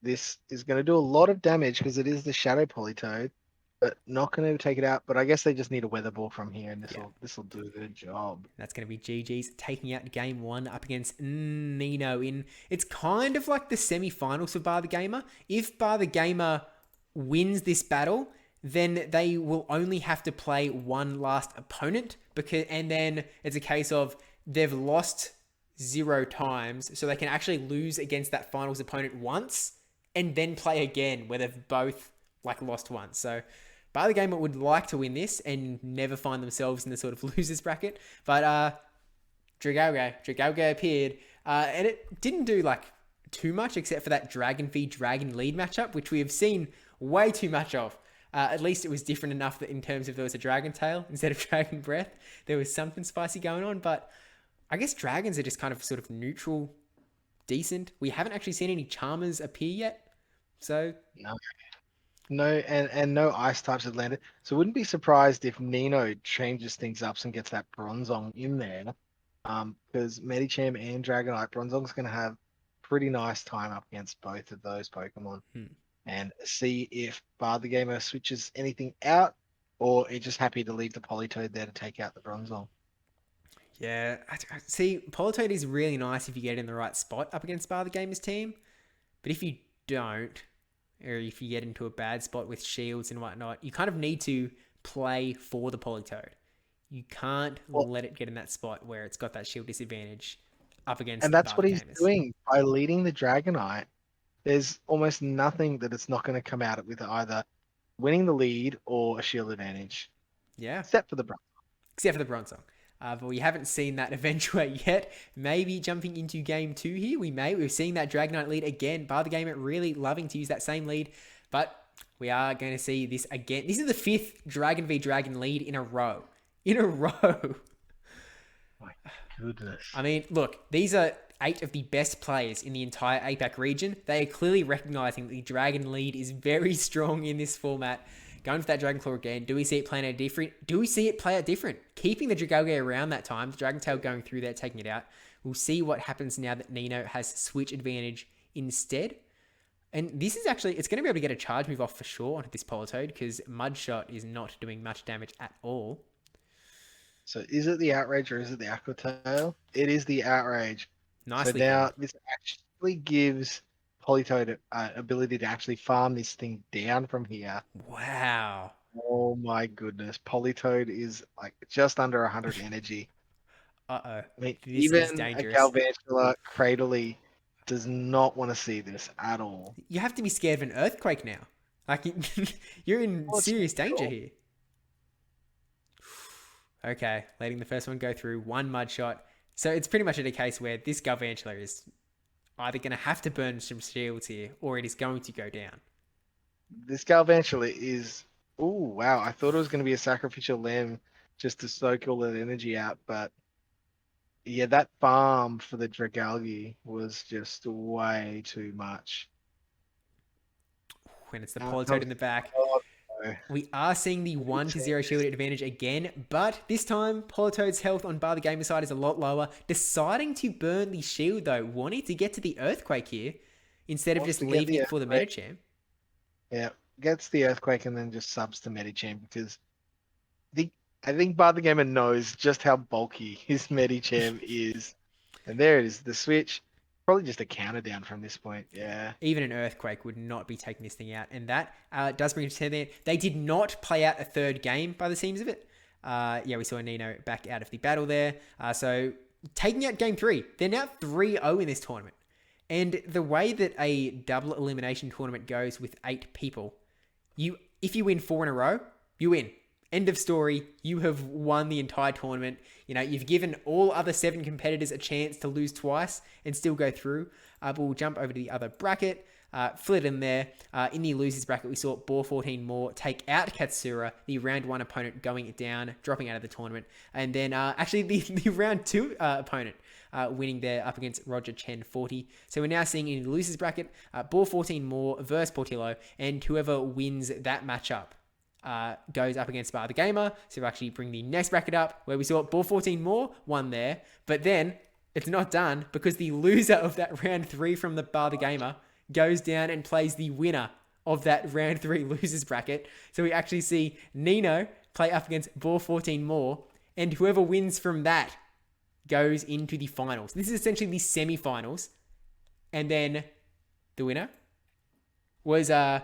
This is going to do a lot of damage because it is the Shadow Politoed, but not going to take it out. But I guess they just need a Weather Ball from here, and this will do the job. That's going to be GG's taking out game 1 up against Nino in. It's kind of like the semi-finals for barthegamer. If barthegamer wins this battle, then they will only have to play one last opponent, and then it's a case of they've lost 0 times, so they can actually lose against that finals opponent once and then play again where they've both lost once. So barthegamer would like to win this and never find themselves in the sort of losers bracket. But Dragalge appeared, and it didn't do too much except for that Dragon v Dragon lead matchup, which we have seen way too much of. At least it was different enough that in terms of there was a Dragon Tail instead of Dragon Breath, there was something spicy going on. But I guess dragons are just kind of sort of neutral, decent. We haven't actually seen any Charmers appear yet. So no, and no ice types have landed. So wouldn't be surprised if Nino changes things up and gets that Bronzong in there. Because Medicham and Dragonite, Bronzong's going to have pretty nice time up against both of those Pokemon. And see if barthegamer switches anything out, or it's just happy to leave the Politoed there to take out the Bronzong. Yeah, see, Politoed is really nice if you get in the right spot up against barthegamer's team. But if you don't, or if you get into a bad spot with shields and whatnot, you kind of need to play for the Politoed. You can't let it get in that spot where it's got that shield disadvantage up against. And that's what he's doing by leading the Dragonite. There's almost nothing that it's not going to come out with either winning the lead or a shield advantage. Yeah. Except for the Bronzong. But we haven't seen that eventuate yet. Maybe jumping into game 2 here, we've seen that Dragonite lead again. Barthegamer really loving to use that same lead, but we are going to see this again. This is the 5th Dragon v Dragon lead in a row. My goodness. I mean, look, these are 8 of the best players in the entire APAC region. They are clearly recognizing that the Dragon lead is very strong in this format. Going for that Dragon Claw again. Do we see it play out different? Keeping the Dragalge around that time, the Dragon Tail going through there, taking it out. We'll see what happens now that Nino has switch advantage instead. And this is actually, it's going to be able to get a charge move off for sure onto this Politoed, because Mudshot is not doing much damage at all. So is it the Outrage or is it the Aqua Tail? It is the Outrage. Nicely. So now this actually gives Politoed ability to actually farm this thing down from here. Wow. Oh my goodness. Politoed is just under 100 energy. Uh-oh. I mean, This even is dangerous. a Galvantula Cradley does not want to see this at all. You have to be scared of an earthquake now. You're in serious danger here. Okay, letting the first one go through, 1 Mudshot. So it's pretty much a case where this Galvantula is either going to have to burn some shields here, or it is going to go down. This Galvantula is... Oh, wow. I thought it was going to be a sacrificial lamb just to soak all that energy out, but... Yeah, that farm for the Dragalge was just way too much. When it's the Politoed in the back. We are seeing the 1-0 shield advantage again, but this time Politoed's health on barthegamer side is a lot lower. Deciding to burn the shield though, wanting to get to the earthquake here instead of just leaving it for the Medicham. Yeah, gets the earthquake and then just subs to Medicham, because the I think barthegamer knows just how bulky his Medicham is. And there it is, the switch. Probably just a counter down from this point. Yeah. Even an earthquake would not be taking this thing out. And that does bring us to there. They did not play out a third game by the seams of it. We saw Nino back out of the battle there. So taking out game 3. They're now 3-0 in this tournament. And the way that a double elimination tournament goes with 8 people, if you win 4 in a row, you win. End of story. You have won the entire tournament. You've given all other 7 competitors a chance to lose twice and still go through. But we'll jump over to the other bracket. Flit in there. In the losers bracket, we saw Ball 14 More take out Katsura, the round 1 opponent, going down, dropping out of the tournament. And then actually the round 2 opponent winning there up against Roger Chen 40. So we're now seeing in the losers bracket, Ball 14 More versus Portillo, and whoever wins that matchup goes up against barthegamer. So we'll actually bring the next bracket up where we saw Ball 14 More won there. But then it's not done because the loser of that round 3 from the barthegamer goes down and plays the winner of that round 3 losers bracket. So we actually see Nino play up against Ball 14 More, and whoever wins from that goes into the finals. This is essentially the semi-finals. And then the winner was the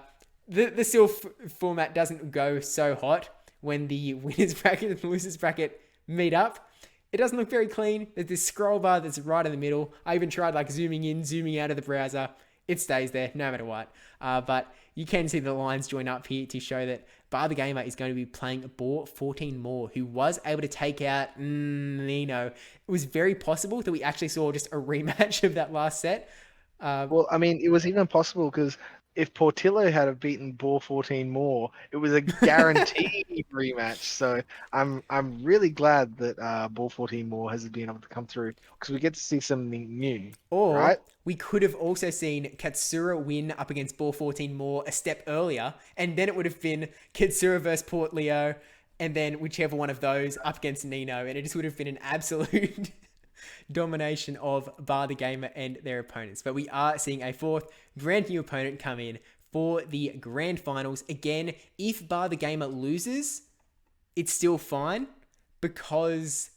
Silph format doesn't go so hot when the winners bracket and the losers bracket meet up. It doesn't look very clean. There's this scroll bar that's right in the middle. I even tried zooming in, zooming out of the browser. It stays there no matter what. But you can see the lines join up here to show that barthegamer is going to be playing Ball 14 More, who was able to take out Nino. It was very possible that we actually saw just a rematch of that last set. Well, I mean, it was even possible because if Portillo had have beaten Ball 14 More, it was a guaranteed rematch. So I'm really glad that Ball 14 More has been able to come through because we get to see something new. Or right? we could have also seen Katsura win up against Ball 14 More a step earlier, and then it would have been Katsura versus Port Leo, and then whichever one of those up against Nino, and it just would have been an absolute domination of barthegamer and their opponents. But we are seeing a 4th brand new opponent come in for the grand finals. Again, if barthegamer loses, it's still fine because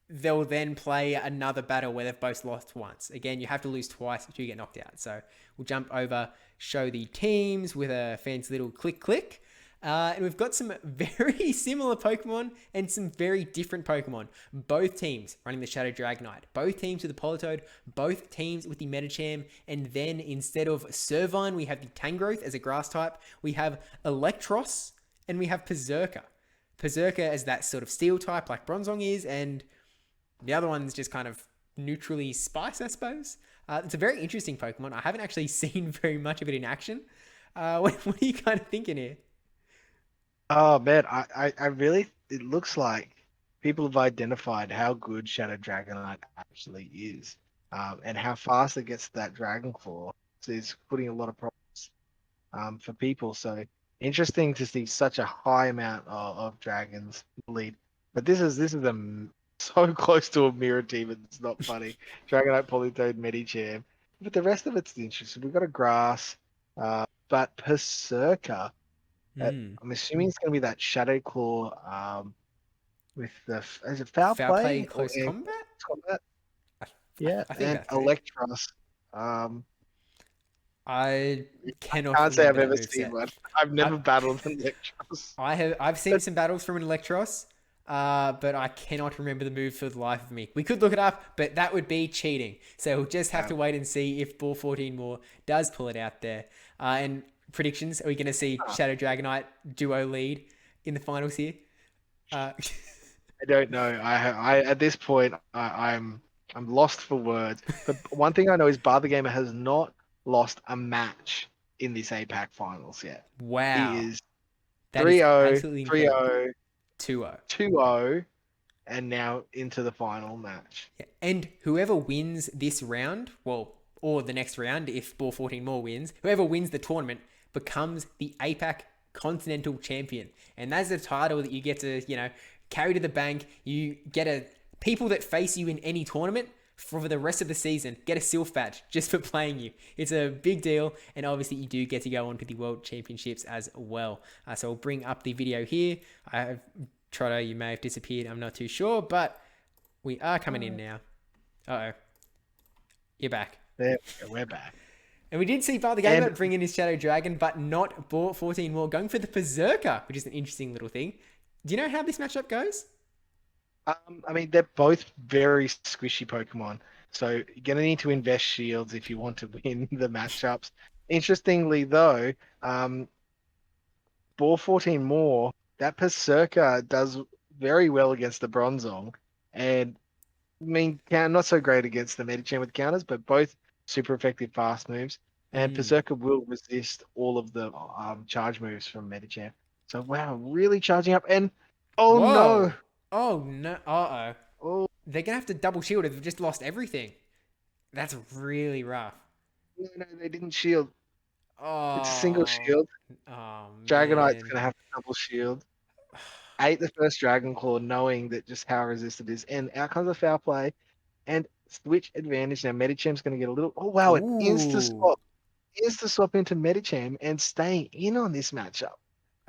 they'll then play another battle where they've both lost once. Again, you have to lose twice if you get knocked out. So we'll jump over, show the teams with a fancy little click. And we've got some very similar Pokemon and some very different Pokemon. Both teams running the Shadow Dragonite. Both teams with the Politoed. Both teams with the Medicham. And then instead of Servine, we have the Tangrowth as a grass type. We have Electros and we have Berserker. Berserker as that sort of steel type like Bronzong is. And the other one's just kind of neutrally spice, I suppose. It's a very interesting Pokemon. I haven't actually seen very much of it in action. What are you kind of thinking here? Oh man, I really, it looks like people have identified how good Shadow Dragonite actually is, and how fast it gets to that Dragon Claw. So it's putting a lot of problems for people. So interesting to see such a high amount of dragons lead. But this is so close to a mirror team. It's not funny. Dragonite, Politoed, Medicham. But the rest of it's interesting. We've got a grass, but Berserker. I'm assuming it's going to be that Shadow Claw with the is it foul play close combat? Combat? Yeah, I think and Electros. I cannot. Can't say I've ever seen one. I've never battled an Electros. I've seen some battles from an Electros, but I cannot remember the move for the life of me. We could look it up, but that would be cheating. So we'll just have to wait and see if Ball 14 More does pull it out there. And predictions: are we going to see Shadow Dragonite duo lead in the finals here? I don't know. I at this point I'm lost for words. But one thing I know is barthegamer has not lost a match in this APAC finals yet. Wow. He is 3-0, 3-0, 2-0, 2-0, and now into the final match. Yeah. And whoever wins this round, or the next round, if Ball 14 More wins, whoever wins the tournament becomes the APAC Continental Champion. And that's a title that you get to, carry to the bank. You get people that face you in any tournament for the rest of the season get a Silph badge just for playing you. It's a big deal, and obviously you do get to go on to the World Championships as well. So I'll bring up the video here. I have Trotto, you may have disappeared. I'm not too sure, but we are coming in now. Uh-oh. You're back. There we go, we're back. And we did see barthegamer bring in his Shadow Dragon, but not bought 14 more, going for the Berserker, which is an interesting little thing. Do you know how this matchup goes? I mean, they're both very squishy Pokemon, so you're gonna need to invest shields if you want to win the matchups. Interestingly, though, ball 14 more, that Berserker does very well against the Bronzong, and I mean, not so great against the Medicham with counters, but both super effective fast moves. And Berserker will resist all of the charge moves from Medicham. So wow, really charging up. And oh Whoa. no, Oh no. Uh-oh. oh They're going to have to double shield if they've just lost everything. That's really rough. no, they didn't shield. Oh. It's a single shield. Oh, Dragonite's man. gonna have to double shield. Ate the first Dragon Claw, knowing that just how resistant it is. And out comes a foul play. And switch advantage. Now Medicham's going to get a little. Oh wow! An Ooh. insta swap into Medicham and staying in on this matchup.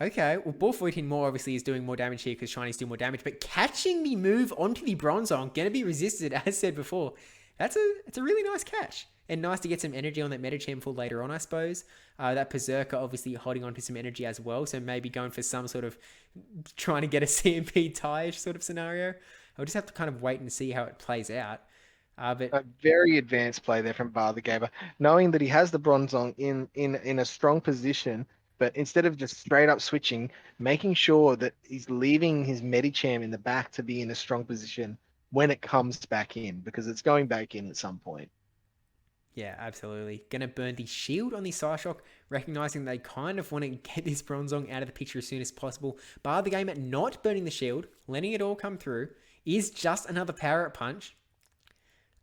Okay, well, ball 14 more obviously is doing more damage here because Shinies do more damage, but catching the move onto the Bronzong, going to be resisted, as said before. It's a really nice catch. And nice to get some energy on that Medicham for later on, I suppose. That Berserker obviously holding on to some energy as well, so maybe going for some sort of trying to get a CMP tie-ish sort of scenario. I'll just have to kind of wait and see how it plays out. But A very advanced play there from barthegamer, knowing that he has the Bronzong in a strong position, but instead of just straight up switching, making sure that he's leaving his Medicham in the back to be in a strong position when it comes back in, because it's going back in at some point. yeah, absolutely. Gonna burn the shield on the Psyshock, recognizing they kind of want to get this Bronzong out of the picture as soon as possible. Barthegamer not burning the shield, letting it all come through, is just another Power Up Punch,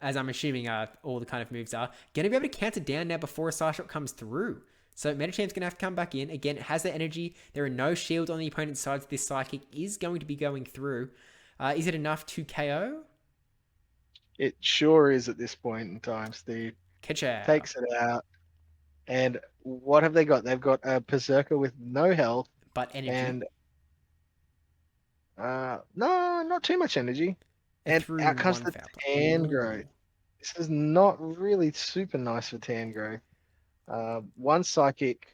as I'm assuming all the kind of moves are. Gonna be able to counter down now before a Psyshock comes through. So Medicham's going to have to come back in. Again, it has the energy. There are no shields on the opponent's side. So this Psychic is going to be going through. Is it enough to KO? It sure is at this point in time, Steve. Ka-chow. Takes it out. And what have they got? They've got a Berserker with no health. But energy. And no, not too much energy. And out comes the Tangrowth. This is not really super nice for Tangrowth. One Psychic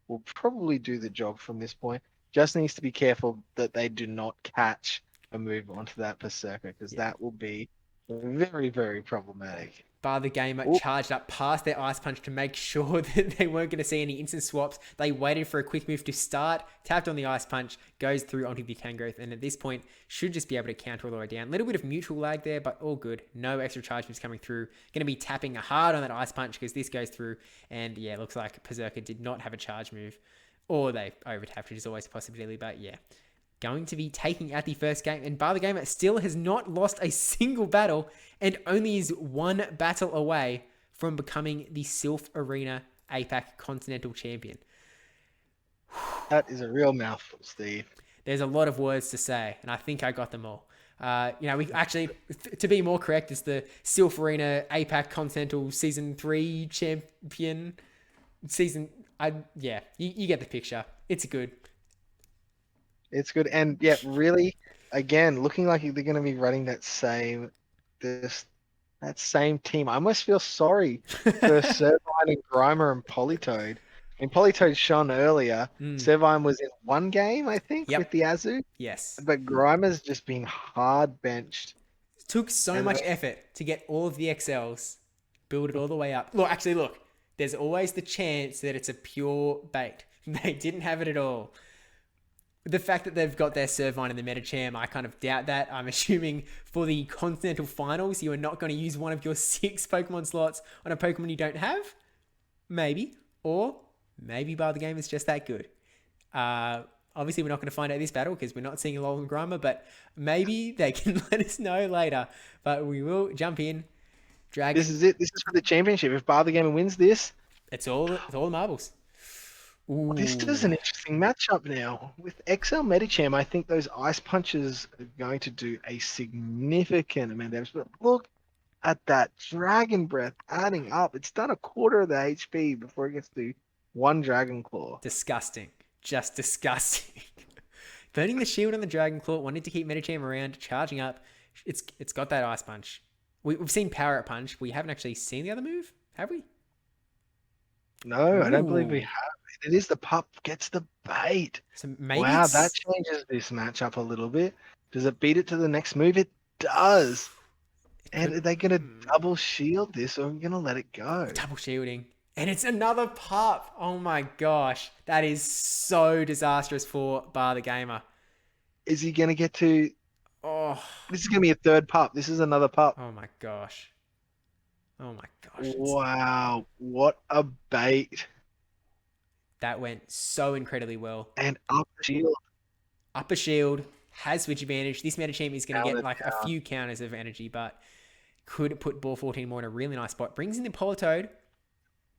will probably do the job from this point. Just needs to be careful that they do not catch a move onto that Berserker, because that will be very, very problematic. Barthegamer charged up past their Ice Punch to make sure that they weren't going to see any instant swaps. They waited for a quick move to start, tapped on the Ice Punch, goes through onto the Tangrowth, and at this point should just be able to counter all the way down. A little bit of mutual lag there, but all good. No extra charge moves coming through. Going to be tapping hard on that Ice Punch because this goes through, and yeah, it looks like Berserker did not have a charge move, or they over-tapped, which is always a possibility, but yeah. Going to be taking out the first game, and barthegamer still has not lost a single battle and only is one battle away from becoming the Silph Arena APAC Continental Champion. That is a real mouthful, Steve. There's a lot of words to say, and I think I got them all. We actually, to be more correct, it's the Silph Arena APAC Continental Season 3 Champion. You get the picture. It's good. It's good. And yeah, really, again, looking like they're going to be running that same team. I almost feel sorry for Servine and Grimer and Politoed. I mean, Politoed shone earlier. Servine was in one game, I think, with the Azu. Yes. But Grimer's just been hard benched. It took so much effort to get all of the XLs, build it all the way up. Look, there's always the chance that it's a pure bait. They didn't have it at all. The fact that they've got their Servine and the Medicham, I kind of doubt that. I'm assuming for the Continental Finals, you are not going to use one of your 6 Pokemon slots on a Pokemon you don't have. Maybe. Or maybe barthegamer is just that good. Obviously, we're not going to find out this battle because we're not seeing Alolan Grimer, but maybe they can let us know later. But we will jump in. Dragon. This is it. This is for the championship. If barthegamer wins this, it's all the marbles. Well, this is an interesting matchup now. With XL Medicham, I think those Ice Punches are going to do a significant amount of damage. But look at that Dragon Breath adding up. It's done a quarter of the HP before it gets to one Dragon Claw. Disgusting. Just disgusting. Burning the shield on the Dragon Claw, wanting to keep Medicham around, charging up. It's got that Ice Punch. We've seen Power Up Punch. We haven't actually seen the other move, have we? No, I don't believe we Ooh. have. It is the pup gets the bait. So maybe Wow, that it's... changes this matchup a little bit. Does it beat it to the next move? It does. It And could... are they going to double shield this, or are we going to let it go? Double shielding. And it's another pup. Oh my gosh. That is so disastrous for Bar the Gamer. Is he going to get to... Oh, This is going to be a third pup. This is another pup. oh my gosh. Oh my gosh. Wow, what a bait. That went so incredibly well. And up shield. Upper shield has switch advantage. This Medicham is going to get Counter like a down. few counters of energy, but could put Ball 14 more in a really nice spot. Brings in the Politoed.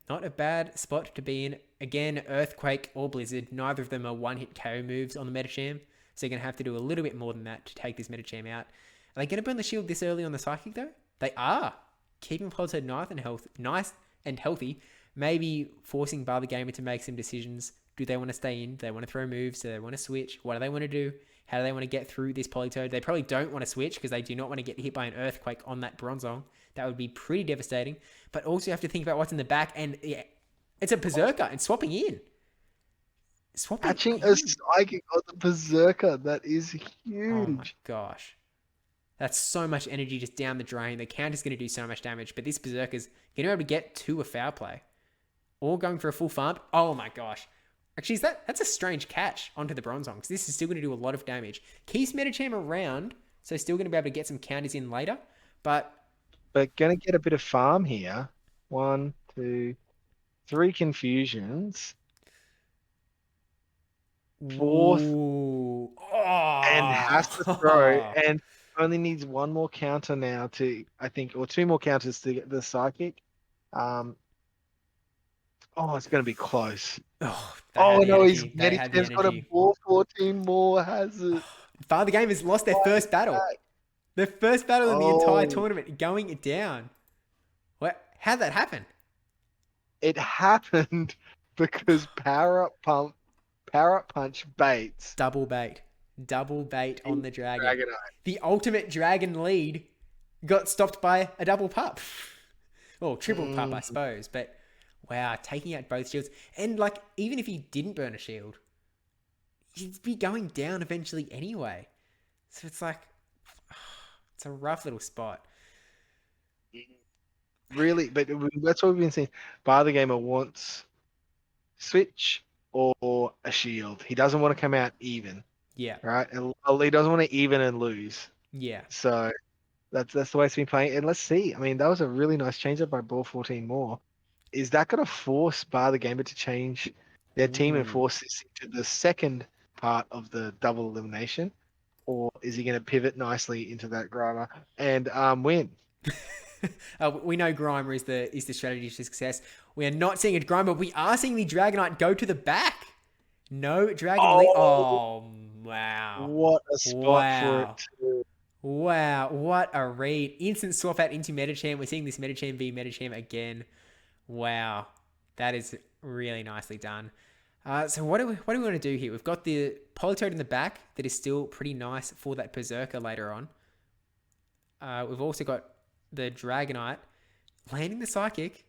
Not a bad spot to be in. Again, Earthquake or Blizzard. Neither of them are one-hit KO moves on the Medicham. So you're going to have to do a little bit more than that to take this Medicham out. Are they going to burn the shield this early on the Psychic though? They are. Keeping Politoed nice and healthy. Maybe forcing Bar the Gamer to make some decisions. Do they want to stay in? Do they want to throw moves? Do they want to switch? What do they want to do? How do they want to get through this Politoed? They probably don't want to switch because they do not want to get hit by an Earthquake on that Bronzong. That would be pretty devastating. But also you have to think about what's in the back. And yeah, it's a Berserker and swapping in. Catching a Psychic on the Berserker. That is Oh my huge. gosh. That's so much energy just down the drain. The counter's going to do so much damage. But this Berserker's going to be able to get to a foul play. Or going for a full farm. Oh my gosh. Actually, that's a strange catch onto the Bronzong, because this is still going to do a lot of damage. Keeps Medicham around, so still going to be able to get some counters in later. But going to get a bit of farm here. 1, 2, 3 confusions. Fourth. Ooh. And has to throw. And only needs one more counter now to, I think, or 2 more counters to get the Psychic. Oh, it's going to be close. Oh, No, he's They had the Medicham's got a energy. ball 14 more, has it? Father Game has lost their first battle. Their first battle in the entire tournament going down. What? How'd that happen? It happened because Power Up Punch baits. Double bait on the dragon. Dragonite. The ultimate dragon lead got stopped by a double pup. Well, triple pup, I suppose. But wow, taking out both shields. And like, even if he didn't burn a shield, he'd be going down eventually anyway. So it's like, it's a rough little spot. Really, but that's what we've been seeing. Bar the Gamer wants switch or a shield. He doesn't want to come out even. Yeah. Right? He doesn't want to even and lose. Yeah. So that's the way it's been playing. And let's see. I mean, that was a really nice change up by Ball 14 more. Is that going to force Bar the Gamer to change their team and force this into the second part of the double elimination? Or is he going to pivot nicely into that Grimer and win? We know Grimer is the strategy to success. We are not seeing a Grimer, but we are seeing the Dragonite go to the back. No Dragon lead. Oh, wow. What a spot for it too. Wow, what a read. Instant swap out into Medicham. We're seeing this Medicham v Medicham again. Wow, that is really nicely done. So what do we want to do here? We've got the Politoed in the back that is still pretty nice for that Berserker later on. We've also got the Dragonite landing the Psychic.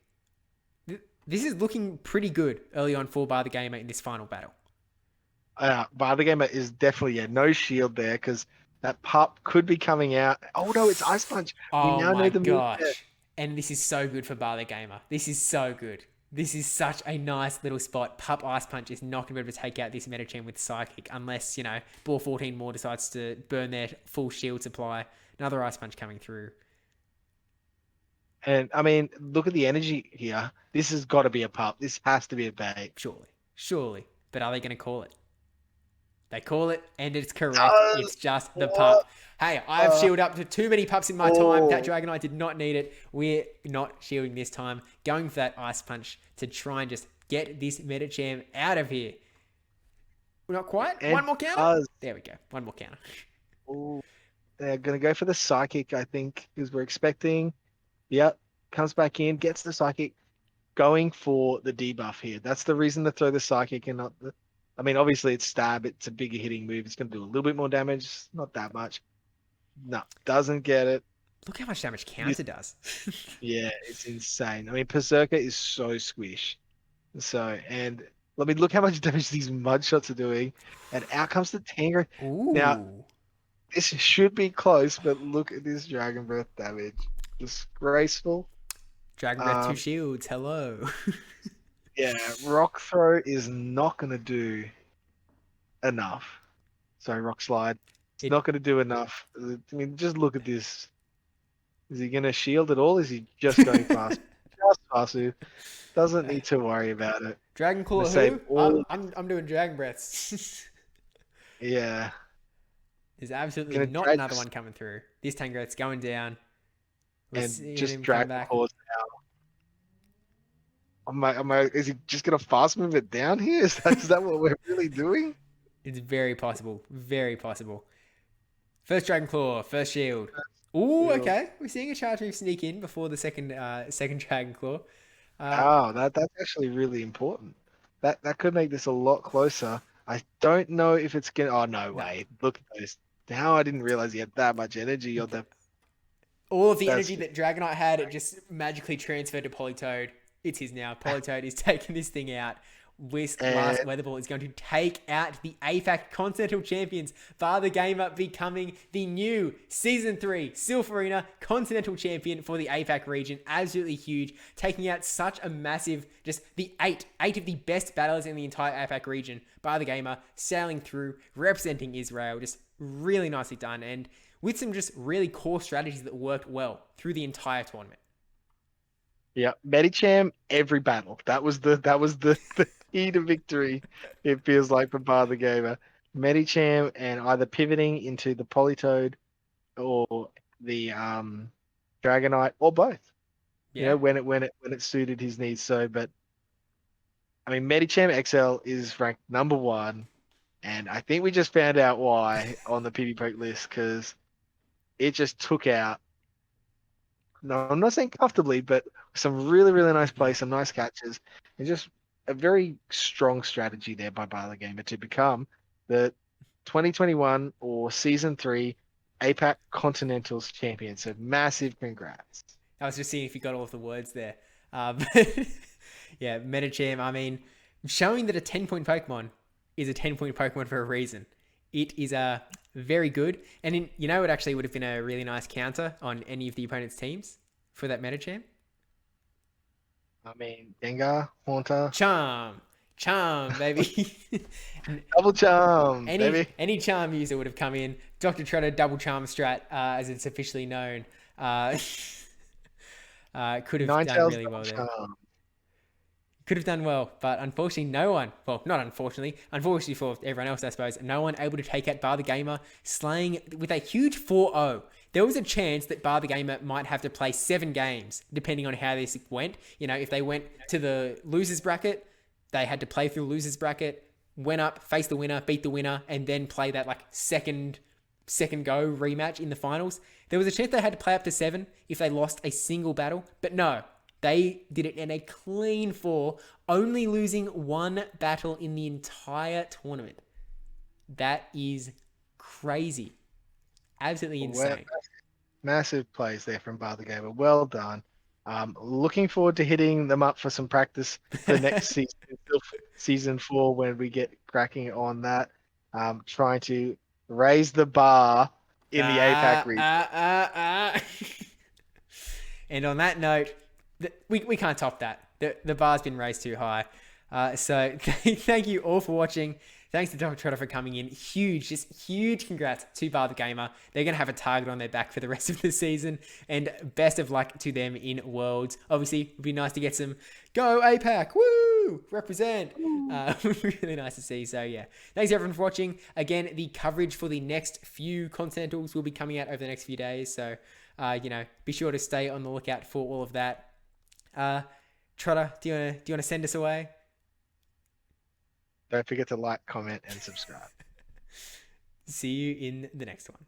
This is looking pretty good early on for Bar the Gamer in this final battle. Bar the Gamer is definitely no shield there because that pup could be coming out. Oh no, it's Ice Punch. Oh we now my know the gosh. move. And this is so good for Bar the Gamer. This is so good. This is such a nice little spot. Pup Ice Punch is not going to be able to take out this Medicham with Psychic unless, Ball 14 more decides to burn their full shield supply. Another Ice Punch coming through. And I mean, look at the energy here. This has got to be a pup. This has to be a bait. Surely. But are they going to call it? They call it, and it's correct. It's just the What? pup. Hey, I have shielded up to too many pups in my time. That Dragonite did not need it. We're not shielding this time. Going for that Ice Punch to try and just get this Medicham out of here. We're not quite. And One more counter. There we go. One more counter. Ooh. They're going to go for the Psychic, I think, because we're expecting. Yep. Comes back in, gets the Psychic, going for the debuff here. That's the reason to throw the Psychic and not I mean, obviously it's stab. It's a bigger hitting move. It's going to do a little bit more damage. Not that much. No, doesn't get it. Look how much damage This, counter does. yeah, it's insane. I mean, Berserker is so squish. So, and let me look how much damage these mud shots are doing. And out comes the Tango. Now, Ooh. this should be close, but look at this Dragon Breath damage. Disgraceful. Dragon Breath 2 shields. Hello. Yeah, Rock Throw is not going to do enough. Sorry, Rock Slide. It's not going to do enough. I mean, just look at this. Is he going to shield at all? Is he just going fast? Just Fasu. Doesn't need to worry about it. Dragon Claw Save who? all... I'm doing Dragon Breaths. Yeah. There's absolutely not another one coming through. This Tangrowth's going down. We're and just Dragon Claws now. Is he just going to fast move it down here? Is that what we're really doing? It's very possible. Very possible. First Dragon Claw, first shield. Ooh, okay. We're seeing a charge move sneak in before the second Dragon Claw. That's actually really important. That could make this a lot closer. I don't know if it's gonna. Oh no way! Look at those. Now I didn't realize he had that much energy on the. All of the energy that Dragonite had, it just magically transferred to Politoed. It's his now. Politoed is taking this thing out. This last Weather Ball is going to take out the APAC Continental Champions. barthegamer becoming the new Season 3 Silph Arena Continental Champion for the APAC region. Absolutely huge. Taking out such a massive, just the eight of the best battlers in the entire APAC region. barthegamer sailing through, representing Israel. Just really nicely done. And with some just really core strategies that worked well through the entire tournament. Yeah, Medicham every battle. That was the key to victory. It feels like for barthegamer. Medicham and either pivoting into the Politoed or the Dragonite or both. Yeah. You know, when it suited his needs. So, but I mean, Medicham XL is ranked number 1, and I think we just found out why on the PvPoke list because it just took out. No, I'm not saying comfortably, but some really, really nice plays, some nice catches, and just a very strong strategy there by barthegamer to become the 2021 or Season 3 APAC Continentals Champion. So massive congrats. I was just seeing if you got all of the words there. Yeah, Medicham, I mean, showing that a 10-point Pokemon is a 10-point Pokemon for a reason. It is very good. And it actually would have been a really nice counter on any of the opponent's teams for that Medicham. I mean, Gengar, Haunter. Charm, baby. Double Charm, baby. Any Charm user would have come in. Dr. Trotter double Charm strat, as it's officially known. Could have done really well there. Could have done well, but unfortunately no one, well, not unfortunately for everyone else, I suppose, no one able to take out barthegamer, slaying with a huge 4-0. There was a chance that barthegamer might have to play 7 games, depending on how this went. You know, if they went to the losers bracket, they had to play through the losers bracket, went up, face the winner, beat the winner, and then play that second go rematch in the finals. There was a chance they had to play up to 7 if they lost a single battle, but no. They did it in a clean 4, only losing 1 battle in the entire tournament. That is crazy. Absolutely insane. Massive plays there from barthegamer. Well done. Looking forward to hitting them up for some practice for next season, Season 4, when we get cracking on that. Trying to raise the bar in the APAC region. And on that note, we can't top that. The bar's been raised too high. So thank you all for watching. Thanks to Dr. Trotter for coming in. Just huge congrats to barthegamer. They're going to have a target on their back for the rest of the season. And best of luck to them in Worlds. Obviously, it would be nice to get some Go APAC. Woo! Represent. Really nice to see. So yeah. Thanks everyone for watching. Again, the coverage for the next few Continentals will be coming out over the next few days. So, be sure to stay on the lookout for all of that. Trotter, do you want to send us away? Don't forget to like, comment, and subscribe. See you in the next one.